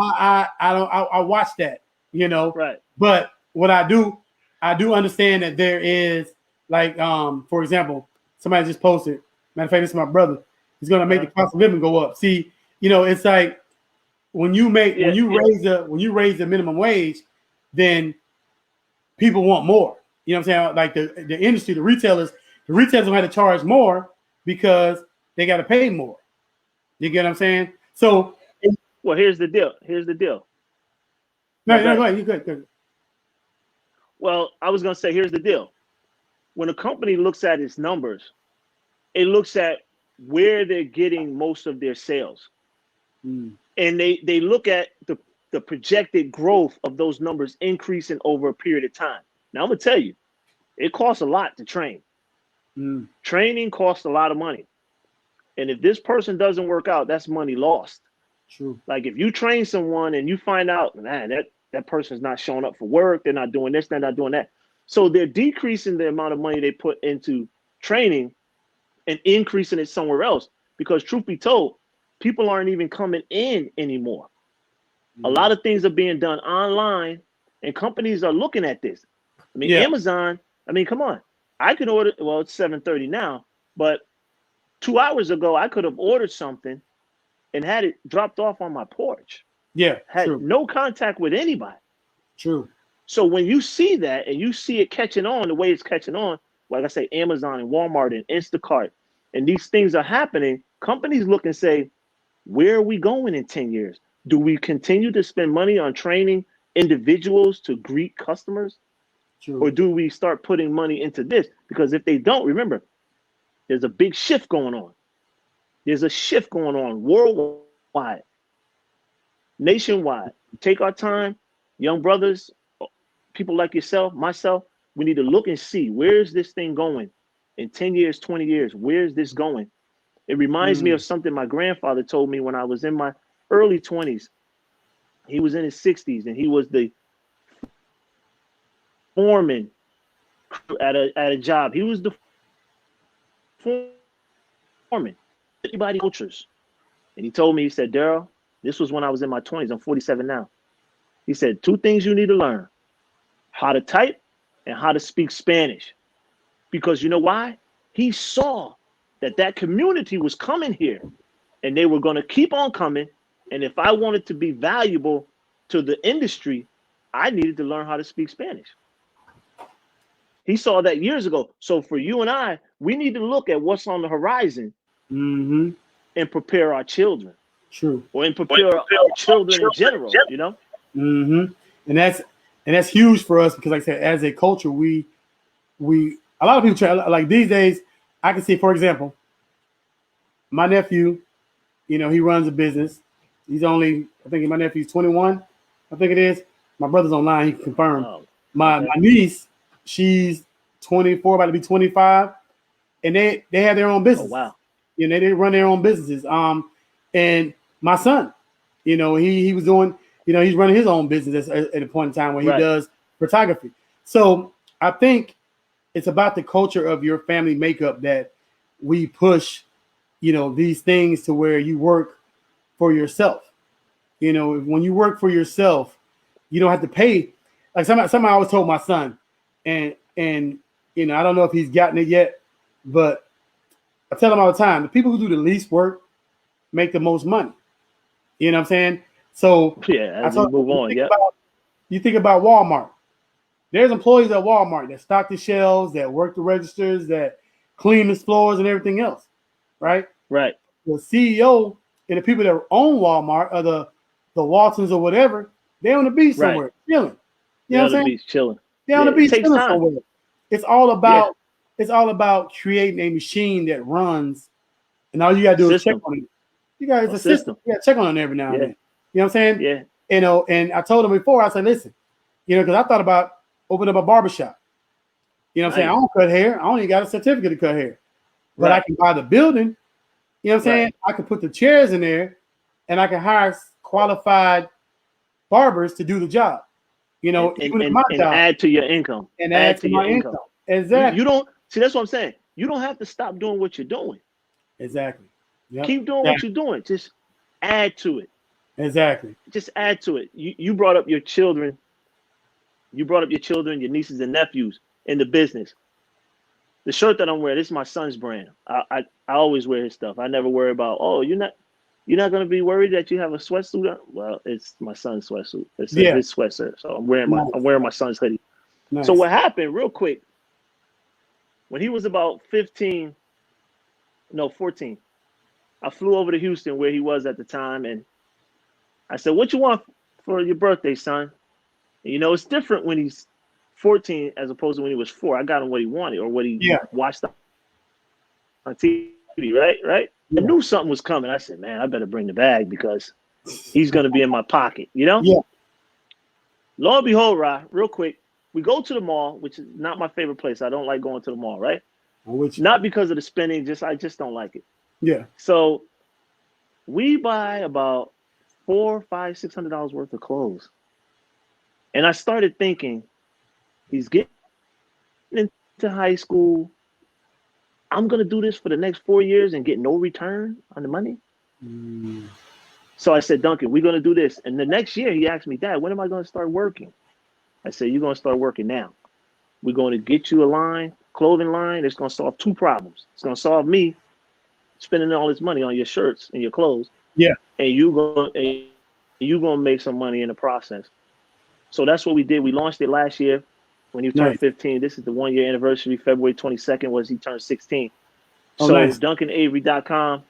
I watch that, you know. Right. But what I do understand that there is like for example, somebody just posted, matter of fact, this is my brother. He's gonna make the cost of living go up. See, you know, it's like when you raise the minimum wage, then people want more. You know what I'm saying? Like the industry, the retailers don't have to charge more because they got to pay more. You get what I'm saying? So, well, here's the deal. No, go ahead. You good. Well, I was gonna say, here's the deal. When a company looks at its numbers, it looks at where they're getting most of their sales, and they look at the projected growth of those numbers increasing over a period of time. Now, I'm gonna tell you, it costs a lot to train. Training costs a lot of money. And if this person doesn't work out, that's money lost. True. Like if you train someone and you find out, man, that person's not showing up for work, they're not doing this, they're not doing that. So they're decreasing the amount of money they put into training and increasing it somewhere else. Because truth be told, people aren't even coming in anymore. A lot of things are being done online, and companies are looking at this. I mean, Amazon, I mean, come on. I could order, well, it's 7:30 now, but 2 hours ago, I could have ordered something and had it dropped off on my porch. Yeah, had no contact with anybody. True. So when you see that and you see it catching on the way it's catching on, like I say, Amazon and Walmart and Instacart, and these things are happening, companies look and say, where are we going in 10 years? Do we continue to spend money on training individuals to greet customers? True. Or do we start putting money into this? Because if they don't, remember, there's a big shift going on. There's a shift going on worldwide, nationwide. Take our time, young brothers, people like yourself, myself, we need to look and see, where's this thing going in 10 years, 20 years? Where's this going? It reminds me of something my grandfather told me when I was in my early 20s. He was in his 60s and he was the foreman at a job. He was the foreman. Anybody cultures. And he told me, he said, Darryll, this was when I was in my 20s. I'm 47 now. He said, 2 things you need to learn: how to type and how to speak Spanish. Because you know why? He saw that community was coming here and they were going to keep on coming. And if I wanted to be valuable to the industry, I needed to learn how to speak Spanish. He saw that years ago. So for you and I, we need to look at what's on the horizon and prepare our children. True. Or prepare our children in general, you know? And that's huge for us because, like I said, as a culture, we a lot of people try, like these days, I can see, for example, my nephew, you know, he runs a business. He's only, I think my nephew's 21, I think it is. My brother's online, he can confirm. My niece, she's 24, about to be 25, and they have their own business. Oh wow. You know, they run their own businesses. And my son, you know, he was doing, you know, he's running his own business at a point in time where he does photography. So I think it's about the culture of your family makeup that we push, you know, these things to where you work for yourself. You know, when you work for yourself, you don't have to pay. Like somebody always told my son, and you know, I don't know if he's gotten it yet, but I tell him all the time, the people who do the least work make the most money. You know what I'm saying? So yeah, as we move on, you think about Walmart. There's employees at Walmart that stock the shelves, that work the registers, that clean the floors and everything else, right? Right. The CEO and the people that own Walmart, or the Waltons or whatever, they're on the beach somewhere chilling. You know what I'm saying? Chilling. They're on the beach chilling somewhere. It's all about creating a machine that runs, and all you gotta do is check on it. You got it's a system. You gotta check on it every now and then. You know what I'm saying? Yeah. You know, and I told him before, I said, listen, you know, because I thought about opening up a barbershop. You know what I'm saying? I don't cut hair. I don't even got a certificate to cut hair. But I can buy the building. You know what I'm saying? I can put the chairs in there, and I can hire qualified barbers to do the job. You know, and add to your income. And add to my income. Exactly. You don't see, that's what I'm saying. You don't have to stop doing what you're doing. Exactly. Yep. Keep doing what you're doing. Just add to it. Exactly. Just add to it. You brought up your children. You brought up your children, your nieces and nephews in the business. The shirt that I'm wearing, this is my son's brand. I always wear his stuff. I never worry about, you're not going to be worried that you have a sweatsuit on? Well, it's my son's sweatsuit. It's his sweatshirt. So I'm wearing my son's hoodie. Nice. So what happened real quick, when he was about 14, I flew over to Houston where he was at the time, and I said, what you want for your birthday, son? And, you know, it's different when he's 14 as opposed to when he was 4. I got him what he wanted or what he watched on TV, right? Yeah. I knew something was coming. I said, man, I better bring the bag because he's going to be in my pocket, you know? Yeah. Lo and behold, real quick, we go to the mall, which is not my favorite place. I don't like going to the mall, right? Not because of the spending, I just don't like it. Yeah. So we buy about $400, $500, $600 worth of clothes. And I started thinking, he's getting into high school. I'm going to do this for the next 4 years and get no return on the money. So I said, Duncan, we're going to do this. And the next year he asked me, Dad, when am I going to start working? I said, you're going to start working now. We're going to get you a clothing line. It's going to solve 2 problems. It's going to solve me spending all this money on your shirts and your clothes. Yeah. And you're going to make some money in the process. So that's what we did. We launched it last year when he turned 15. This is the 1-year anniversary. February 22nd was he turned 16. So DuncanAvery.com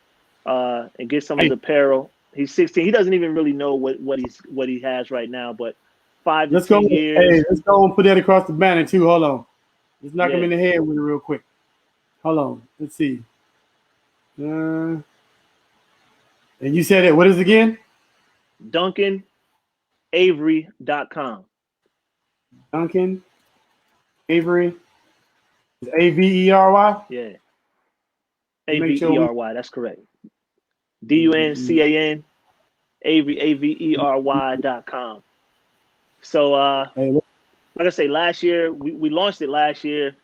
and get some of the apparel. He's 16. He doesn't even really know what he has right now, but 5 to 10 years. Hey, let's go and put that across the banner too. Hold on. Let's knock him in the head with it real quick. Hold on. Let's see. And you said it. What is it again? DuncanAvery.com. Duncan Avery. Avery? Yeah. Avery. That's correct. DUNCAN. Avery.com. So like I say, last year we launched it last year.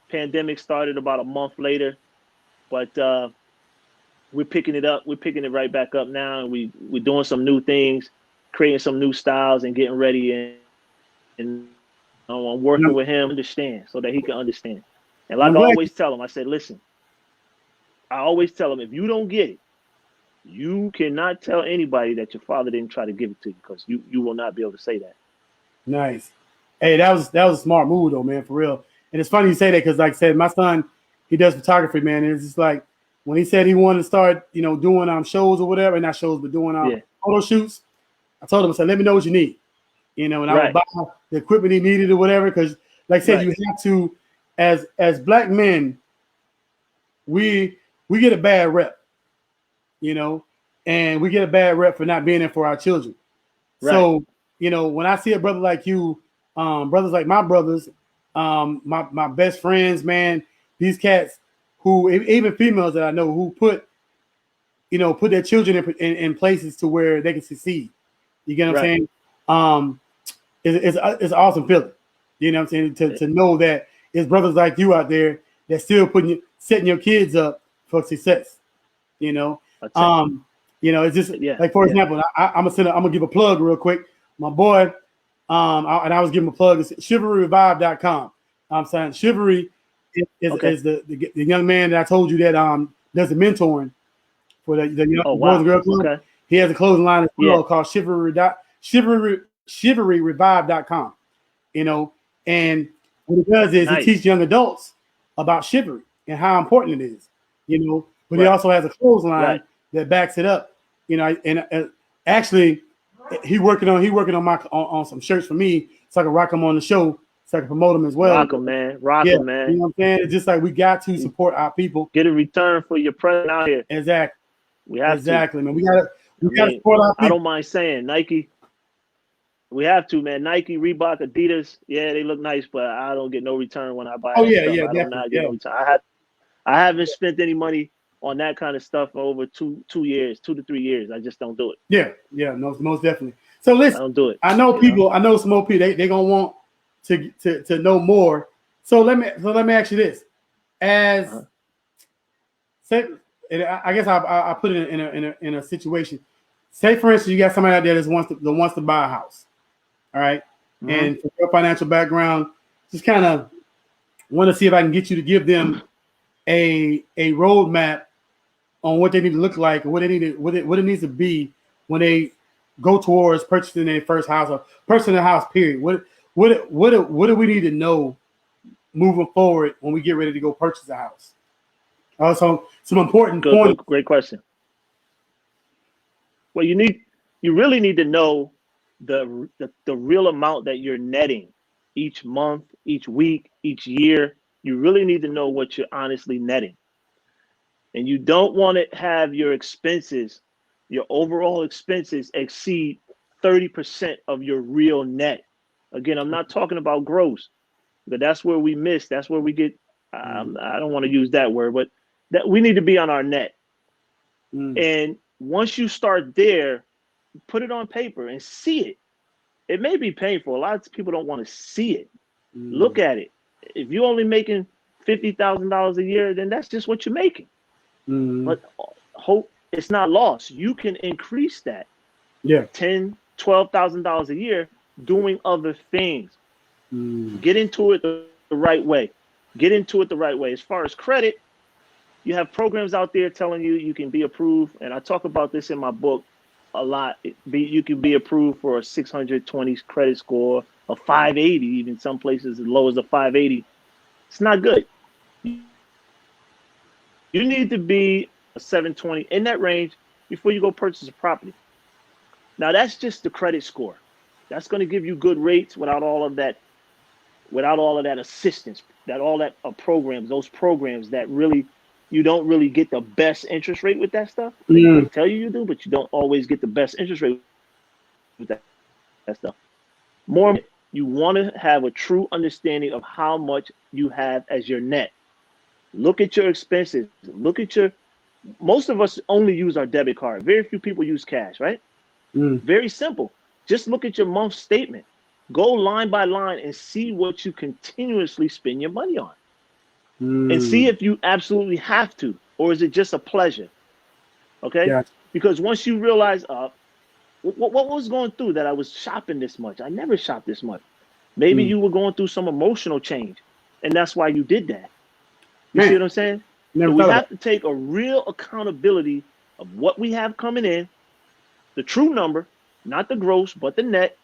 Pandemic started about a month later, but we're picking it up. We're picking it right back up now, and we're doing some new things, creating some new styles, and getting ready. And I'm working with him, so that he can understand. And like I always tell him, I said, listen, if you don't get it, you cannot tell anybody that your father didn't try to give it to you, because you will not be able to say that. Nice. Hey, that was a smart move though, man, for real. And it's funny you say that because, like I said, my son, he does photography, man. And it's just like when he said he wanted to start, doing shows or whatever, not shows, but doing photo shoots. I told him, I said, let me know what you need, and I would buy the equipment he needed or whatever. Because, like I said, you have to, as black men, we get a bad rep, and we get a bad rep for not being there for our children. Right. So, when I see a brother like you, brothers like my brothers, My best friends, man, these cats who even females that I know who put their children in places to where they can succeed. You get what I'm saying? It's an awesome feeling. You know what I'm saying? To know that there's brothers like you out there that still setting your kids up for success. It's just like, for example, I'm gonna give a plug real quick. My boy, and I was giving a plug. It's chivalryrevive.com. I'm saying Chivalry is the young man that I told you that does the mentoring for the Boys and Girls Club. Okay. He has a clothing line as well called chivalryrevive.com. And what it does is it teaches young adults about chivalry and how important it is. But he also has a clothesline that backs it up. And actually, he working on some shirts for me, so I can rock them on the show, so I can promote them as well. Rock them, man. Rock them, man. You know what I'm saying? It's just like we got to support our people. Get a return for your presence out here. Exactly. We have to. Man. We gotta support our people. I don't mind saying Nike. We have to, man. Nike, Reebok, Adidas. Yeah, they look nice, but I don't get no return when I buy. Oh yeah, stuff. I do not get no return. I haven't spent any money on that kind of stuff for over 2 to 3 years. I just don't do it. Yeah, no, most definitely. So listen, I don't do it. I know people. I know some more people. They gonna want to know more. So let me ask you this: say, I guess I put it in a situation. Say, for instance, you got somebody out there that wants to buy a house. All right, and for your financial background, just kind of want to see if I can get you to give them a roadmap on what they need to look like, what it needs to be when they go towards purchasing their first house or purchasing a house. Period. What do we need to know moving forward when we get ready to go purchase a house? Also, some important points. Great question. Well, you really need to know the real amount that you're netting each month, each week, each year. You really need to know what you're honestly netting. And you don't want to have your expenses, your overall expenses exceed 30% of your real net. Again, I'm not talking about gross, but that's where we miss. That's where we get, I don't want to use that word, but that we need to be on our net. And once you start there, put it on paper and see it. It may be painful. A lot of people don't want to see it. Look at it. If you're only making $50,000 a year, then that's just what you're making. But hope it's not lost. You can increase that. $10,000, $12,000 a year doing other things. Get into it the right way. As far as credit, you have programs out there telling you can be approved, and I talk about this in my book a lot. You can be approved for a 620 credit score, a 580, even some places as low as a 580. It's not good. You need to be a 720 in that range before you go purchase a property. Now that's just the credit score. That's going to give you good rates without all of that assistance, programs, those programs that really, you don't really get the best interest rate with that stuff. They tell you do, but you don't always get the best interest rate with that stuff. More, you want to have a true understanding of how much you have as your net. Look at your expenses. Most of us only use our debit card. Very few people use cash, right? Very simple. Just look at your month statement. Go line by line and see what you continuously spend your money on. And see if you absolutely have to, or is it just a pleasure? Okay? Yeah. Because once you realize, what was going through that I was shopping this much? I never shopped this much. Maybe you were going through some emotional change, and that's why you did that. You see what I'm saying? So we have to take a real accountability of what we have coming in, the true number, not the gross, but the net,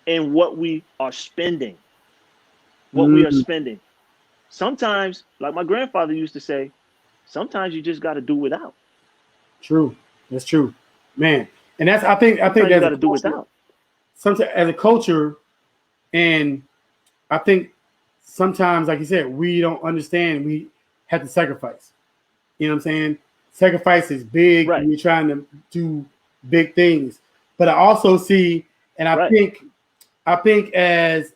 and what we are spending. Sometimes, like my grandfather used to say, sometimes you just got to do without. True. That's true, man. And I think that's you got to do without. Sometimes as a culture, and I think sometimes, like you said, we don't understand. We have to sacrifice. You know what I'm saying? Sacrifice is big when you're trying to do big things. But I also see, and I think as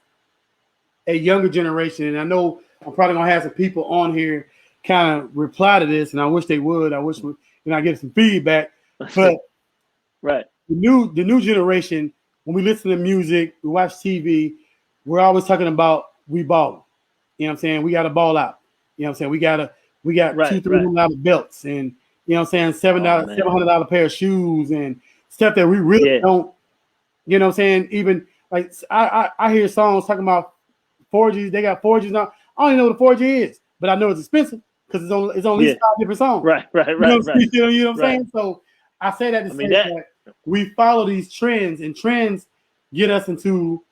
a younger generation, and I know I'm probably gonna have some people on here kind of reply to this, and I wish they would. I wish I get some feedback. But right, the new generation, when we listen to music, we watch TV, we're always talking about we balling. You know what I'm saying? We got to ball out. You know what I'm saying? We got right, $200-300 belts, and you know what I'm saying, $700 pair of shoes and stuff that we really don't. You know what I'm saying? Even like I hear songs talking about 4Gs. They got 4Gs now. I don't even know what a 4G is, but I know it's expensive because it's on at least 5 different songs. Right. You know what I'm saying? So I say that to say that we follow these trends, and trends get us into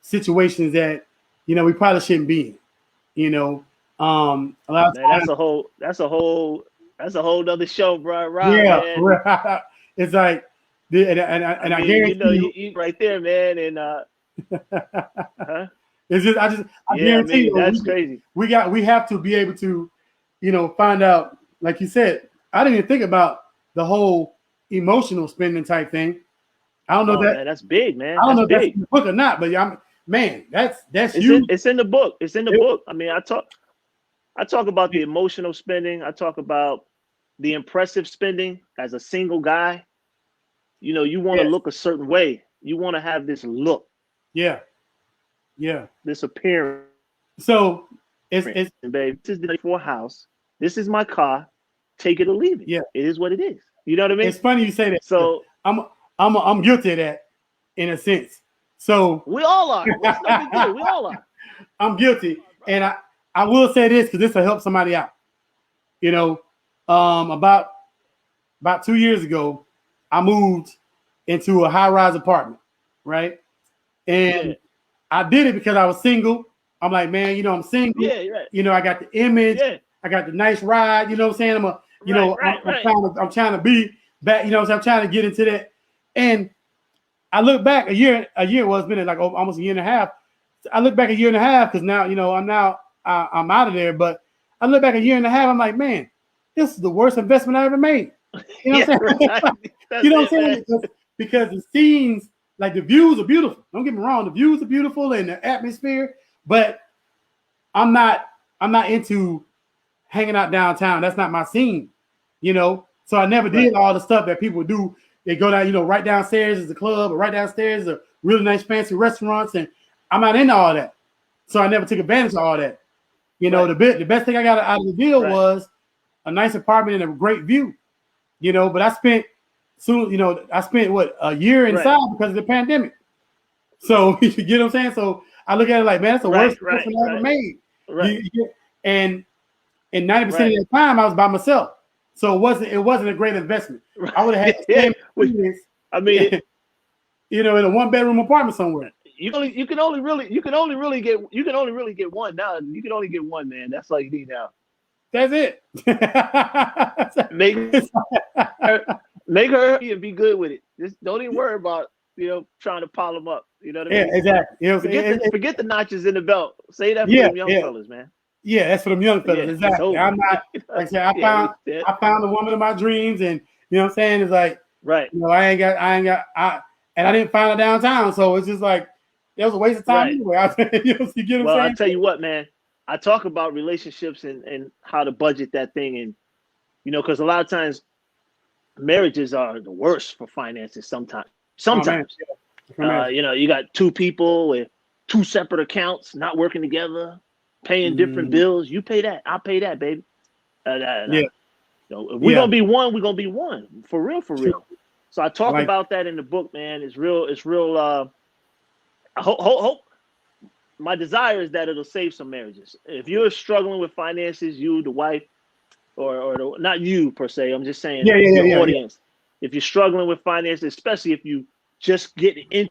situations that we probably shouldn't be in. A lot of times, that's a whole other show, bro. Right. It's like, and I guarantee you right there, man. And it's just I guarantee you, that's crazy. We have to be able to, find out, like you said. I didn't even think about the whole emotional spending type thing. I don't know that. Man, that's big, man. I don't know if that's in the book or not, but that's huge. It's in the book. It's in the book. I mean, I talk about the emotional spending. I talk about the impressive spending as a single guy. You want to look a certain way. You want to have this look. Yeah. This appearance. So it's babe, this is the for a house. This is my car. Take it or leave it. Yeah. It is what it is. You know what I mean? It's funny you say that. So I'm guilty of that in a sense. So we all are. It's no big deal. We all are. I'm guilty, and I will say this because this will help somebody out. About 2 years ago, I moved into a high-rise apartment, right? And I did it because I was single. I'm like, man, I'm single. Yeah, right. I got the image. Yeah. I got the nice ride. You know what I'm saying? I'm trying to be back. I'm trying to get into that. And I look back a year was been like almost a year and a half. I look back a year and a half because now, I'm out of there. But I look back a year and a half. I'm like, man, this is the worst investment I ever made. You know what I'm saying? Right. You know what I'm saying? Because the scenes, like the views are beautiful. Don't get me wrong, the views are beautiful and the atmosphere. But I'm not into hanging out downtown. That's not my scene. So I never did all the stuff that people do. They go down, right downstairs is the club, or right downstairs is a really nice fancy restaurants, and I'm not into all that. So I never took advantage of all that. The best thing I got out of the deal was a nice apartment and a great view. But I spent a year inside because of the pandemic. So you get what I'm saying? So I look at it like, man, that's the worst investment I ever made. Right. And 90% of the time I was by myself. So it wasn't a great investment. I would have had the same experience. I mean, in a 1-bedroom apartment somewhere. You can only really get one now. You can only get one, man. That's all you need now. That's it. Make her and be good with it. Just don't even worry about trying to pile them up. You know what I mean? Yeah, exactly. Forget the notches in the belt. Say that for them young fellas, man. Yeah, that's for them young fellas. Yeah, exactly. I'm not like I said, I found the woman of my dreams, and you know what I'm saying? It's like I ain't got and I didn't find her downtown, so it's just like it was a waste of time anyway. You get what I'm saying? I'll tell you what, man. I talk about relationships and how to budget that thing, and because a lot of times marriages are the worst for finances. Sometimes, you got two people with two separate accounts, not working together, paying different bills. You pay that, I'll pay that, baby. If we're gonna be one, we're gonna be one for real. So I talk about that in the book, man. It's real. I hope. My desire is that it'll save some marriages. If you're struggling with finances, you, the wife, or not you per se, I'm just saying the audience. Yeah. If you're struggling with finances, especially if you just get into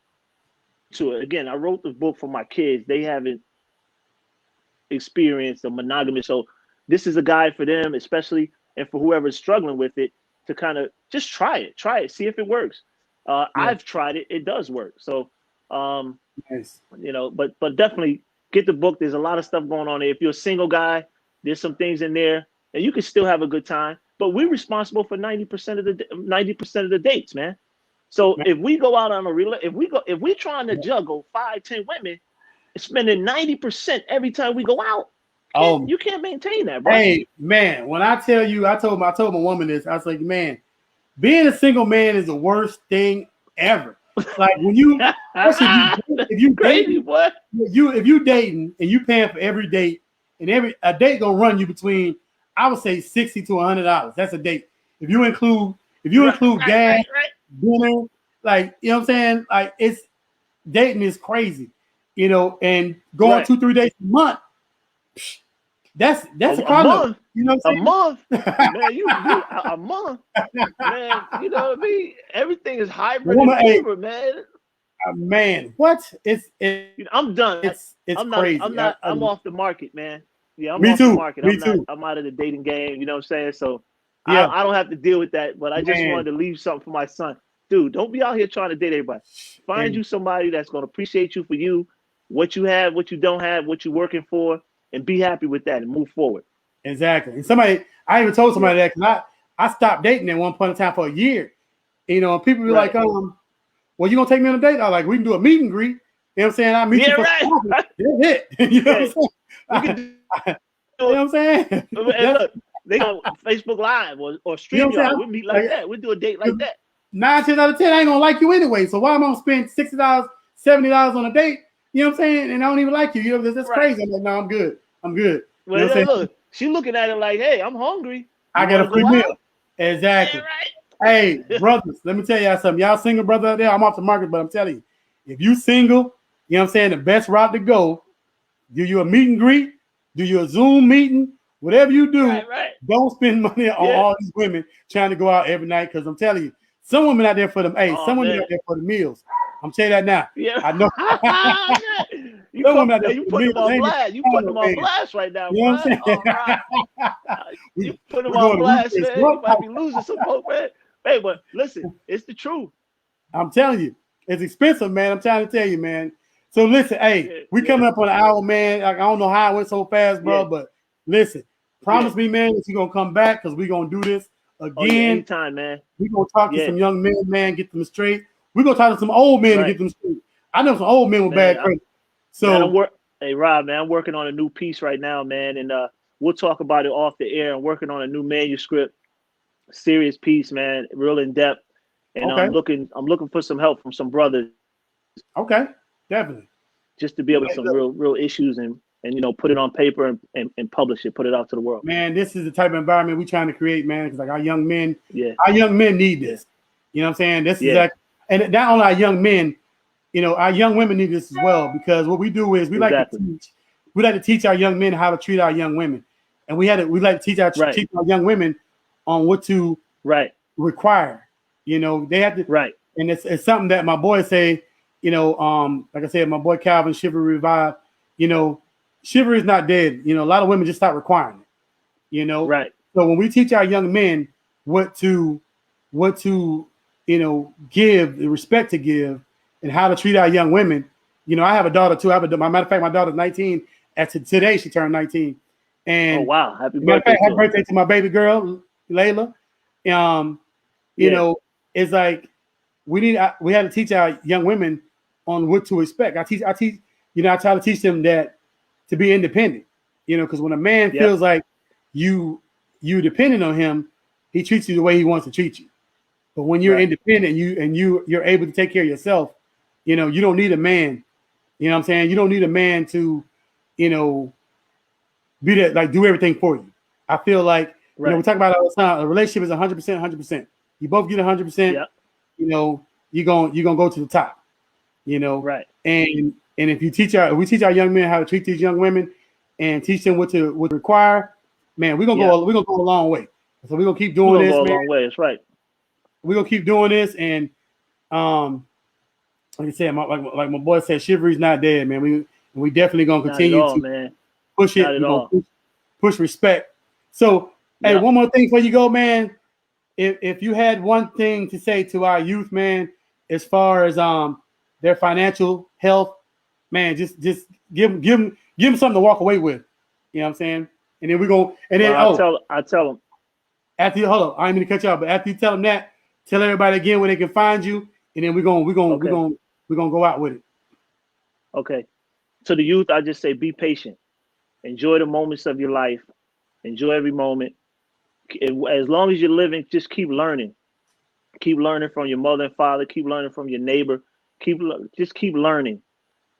it. Again, I wrote the book for my kids. They haven't experienced a monogamous. So this is a guide for them, especially, and for whoever's struggling with it, to kind of just try it, see if it works. I've tried it. It does work. So, nice. But definitely get the book. There's a lot of stuff going on there. If you're a single guy, there's some things in there, and you can still have a good time. But we're responsible for 90% of the dates, man. So if we go out on if we're trying to juggle 5-10 women, spending 90% every time we go out. You can't maintain that, bro. Hey, man, when I tell you, I told my woman this. I was like, man, being a single man is the worst thing ever. Like when you, if you crazy, dating, boy. if you dating and you paying for every date, and a date gonna run you between, I would say $60 to $100. That's a date. If you include gas, dinner, like, you know what I'm saying? Like, it's dating is crazy, you know, and going 2-3 days a month. That's a month. You know what I'm saying? A month, man. You a month, man. You know what I mean? Everything is hybrid and fever, man. Man, what? I'm done. It's crazy. I'm off the market, man. Yeah, I'm off the market. Me too. I'm out of the dating game. You know what I'm saying? So yeah. I don't have to deal with that. But I just wanted to leave something for my son. Dude, don't be out here trying to date everybody. Find you somebody that's going to appreciate you for you, what you have, what you don't have, what you're working for, and be happy with that and move forward. Exactly. And I even told somebody that because I stopped dating at one point in time for a year. You know, people be like, well, you gonna take me on a date? I like, we can do a meet and greet. You know what I'm saying? I meet you for coffee. That's it. You know what I'm saying? You know what I'm saying? And look, they go Facebook Live or stream y'all. We'll meet like that. We'll do a date like that. 9 times out of 10, I ain't gonna like you anyway. So why am I gonna spend $60, $70 on a date? You know what I'm saying? And I don't even like you. You know, that's crazy. I'm like, no, I'm good. I'm good. Well, you know look, she looking at it like, hey, I'm hungry. I got a free meal. Exactly. Hey, brothers, let me tell y'all something. Y'all single brother out there, I'm off the market, but I'm telling you, if you single, you know what I'm saying, the best route to go, do you a meet and greet, do you a Zoom meeting, whatever you do, don't spend money on all these women trying to go out every night, because I'm telling you, some women out there for them, some women out there for the meals. I'm telling you that now. Yeah. I know. You put them on blast. You put them on blast right now, you know what I'm saying? You put them on blast, man. You might be losing some hope, man. Hey, but listen, it's the truth. I'm telling you, it's expensive, man. I'm trying to tell you, man. So listen, hey, we coming up on an hour, man. Like, I don't know how it went so fast, bro, but listen, promise me, man, that you're gonna come back because we're gonna do this again. Anytime, man. We're gonna talk to some young men, man, get them straight. We're gonna talk to some old men and get them straight. I know some old men with bad credit. So hey, Rob, man, I'm working on a new piece right now, man, and we'll talk about it off the air. I'm working on a new manuscript, serious piece, man, real in depth, and I'm looking for some help from some brothers. Okay, definitely. Just to be able to some real issues and you know, put it on paper and publish it, put it out to the world. Man, this is the type of environment we're trying to create, man. Because like our young men need this. You know what I'm saying? This is like, and not only our young men, you know, our young women need this as well, because what we do is we like to teach our young men how to treat our young women, and we like to teach our young women on what to require. You know, they have to and it's something that my boys say. You know, like I said, my boy Calvin, Chivalry Revive. You know, chivalry is not dead. You know, a lot of women just stop requiring it. You know, so when we teach our young men what to you know, give the respect to give, and how to treat our young women. You know, I have a daughter too. Matter of fact, my daughter's 19. Today she turned 19. And wow, happy birthday! Happy birthday to my baby girl, Layla. You know, it's like we had to teach our young women on what to expect. I teach. You know, I try to teach them that to be independent. You know, because when a man feels like you dependent on him, he treats you the way he wants to treat you. But when you're independent, you're able to take care of yourself. You know, you don't need a man. You know what I'm saying? You don't need a man to, you know, be that, like, do everything for you. I feel like, you know, we talk about it all the time. A relationship is 100%, 100%. You both get 100%. You know, you're gonna go to the top. You know, And if we teach our young men how to treat these young women and teach them what to require, man, we're gonna go a long way. So we're gonna keep doing this, man. Go a long way. That's right. We're gonna keep doing this, and like I said, like my boy said, chivalry's not dead, man. We definitely gonna continue to push it. We're gonna push respect. So, hey, one more thing before you go, man. If you had one thing to say to our youth, man, as far as their financial health, man, just give them something to walk away with. You know what I'm saying? And then we're gonna I tell them. After hold on, I didn't mean to cut you off, but after you tell them that, tell everybody again where they can find you, and then we're gonna go out with it. Okay. To the youth, I just say be patient. Enjoy the moments of your life. Enjoy every moment. As long as you're living, just keep learning. Keep learning from your mother and father. Keep learning from your neighbor. Just keep learning,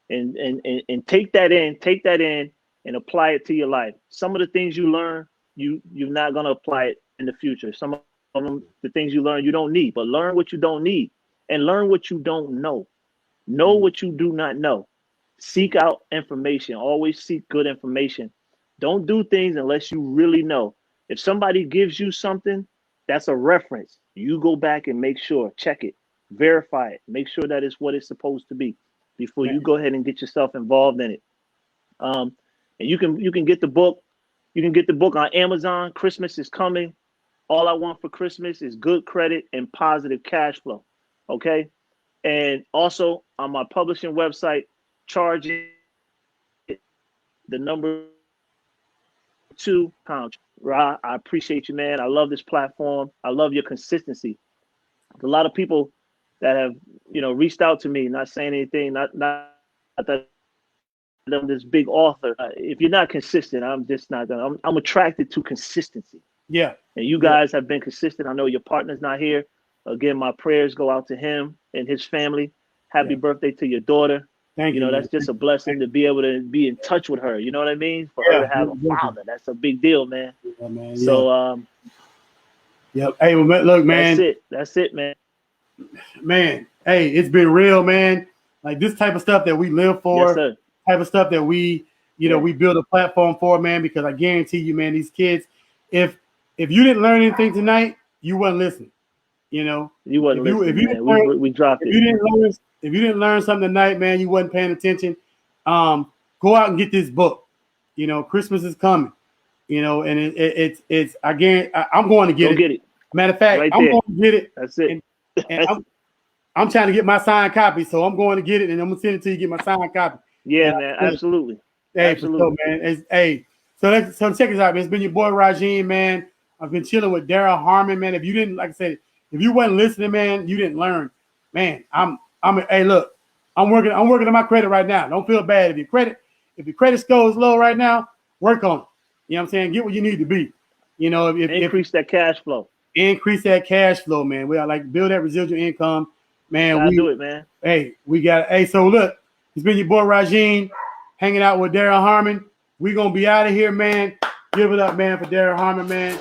and take that in, and apply it to your life. Some of the things you learn, you're not gonna apply it in the future. Some of them, the things you learn, you don't need. But learn what you don't need, and learn what you don't know. Know what you do not know. Seek out information. Always seek good information. Don't do things unless you really know. If somebody gives you something, that's a reference. You go back and make sure, check it, verify it, make sure that it's what it's supposed to be before you go ahead and get yourself involved in it. And you can get the book. You can get the book on Amazon. Christmas is coming. All I want for Christmas is good credit and positive cash flow. Okay. And also on my publishing website, charging the number 2 pound. Ra, I appreciate you, man. I love this platform. I love your consistency. There's a lot of people that have, reached out to me, not saying anything, not that I'm this big author. If you're not consistent, I'm just not gonna. I'm attracted to consistency. Yeah. And you guys have been consistent. I know your partner's not here. Again, my prayers go out to him and his family. Happy birthday to your daughter. Thank you. That's just a blessing to be able to be in touch with her. You know what I mean? For her to have a father, that's a big deal, man. Yeah, man. So, Hey, well, look, man. That's it, man. Man, hey, it's been real, man. Like this type of stuff that we live for, yes, sir. Type of stuff that we, we build a platform for, man. Because I guarantee you, man, these kids, if you didn't learn anything tonight, you wasn't listening. You wasn't listening. We dropped it. If you didn't learn something tonight, man, you wasn't paying attention. Go out and get this book. Christmas is coming. And it's I guarantee I'm going to get it. Matter of fact, I'm going to get it. That's it. And I'm trying to get my signed copy, so I'm going to get it, and I'm gonna send it to you. Get my signed copy. Yeah, man, absolutely. Hey, absolutely, man. So check this out, man. It's been your boy Rajeen, man. I've been chilling with Darryll Harmon, man. If you didn't, like I said, if you wasn't listening, man, you didn't learn, man. Hey, look, I'm working on my credit right now. Don't feel bad if your credit score is low right now. Work on it. You know what I'm saying? Get what you need to be. Increase that cash flow. Increase that cash flow, man. We are like build that residual income, man. We do it, man. Hey, so look, it's been your boy Rajeen hanging out with Darryll Harmon. We're gonna be out of here, man. Give it up, man, for Darryll Harmon, man.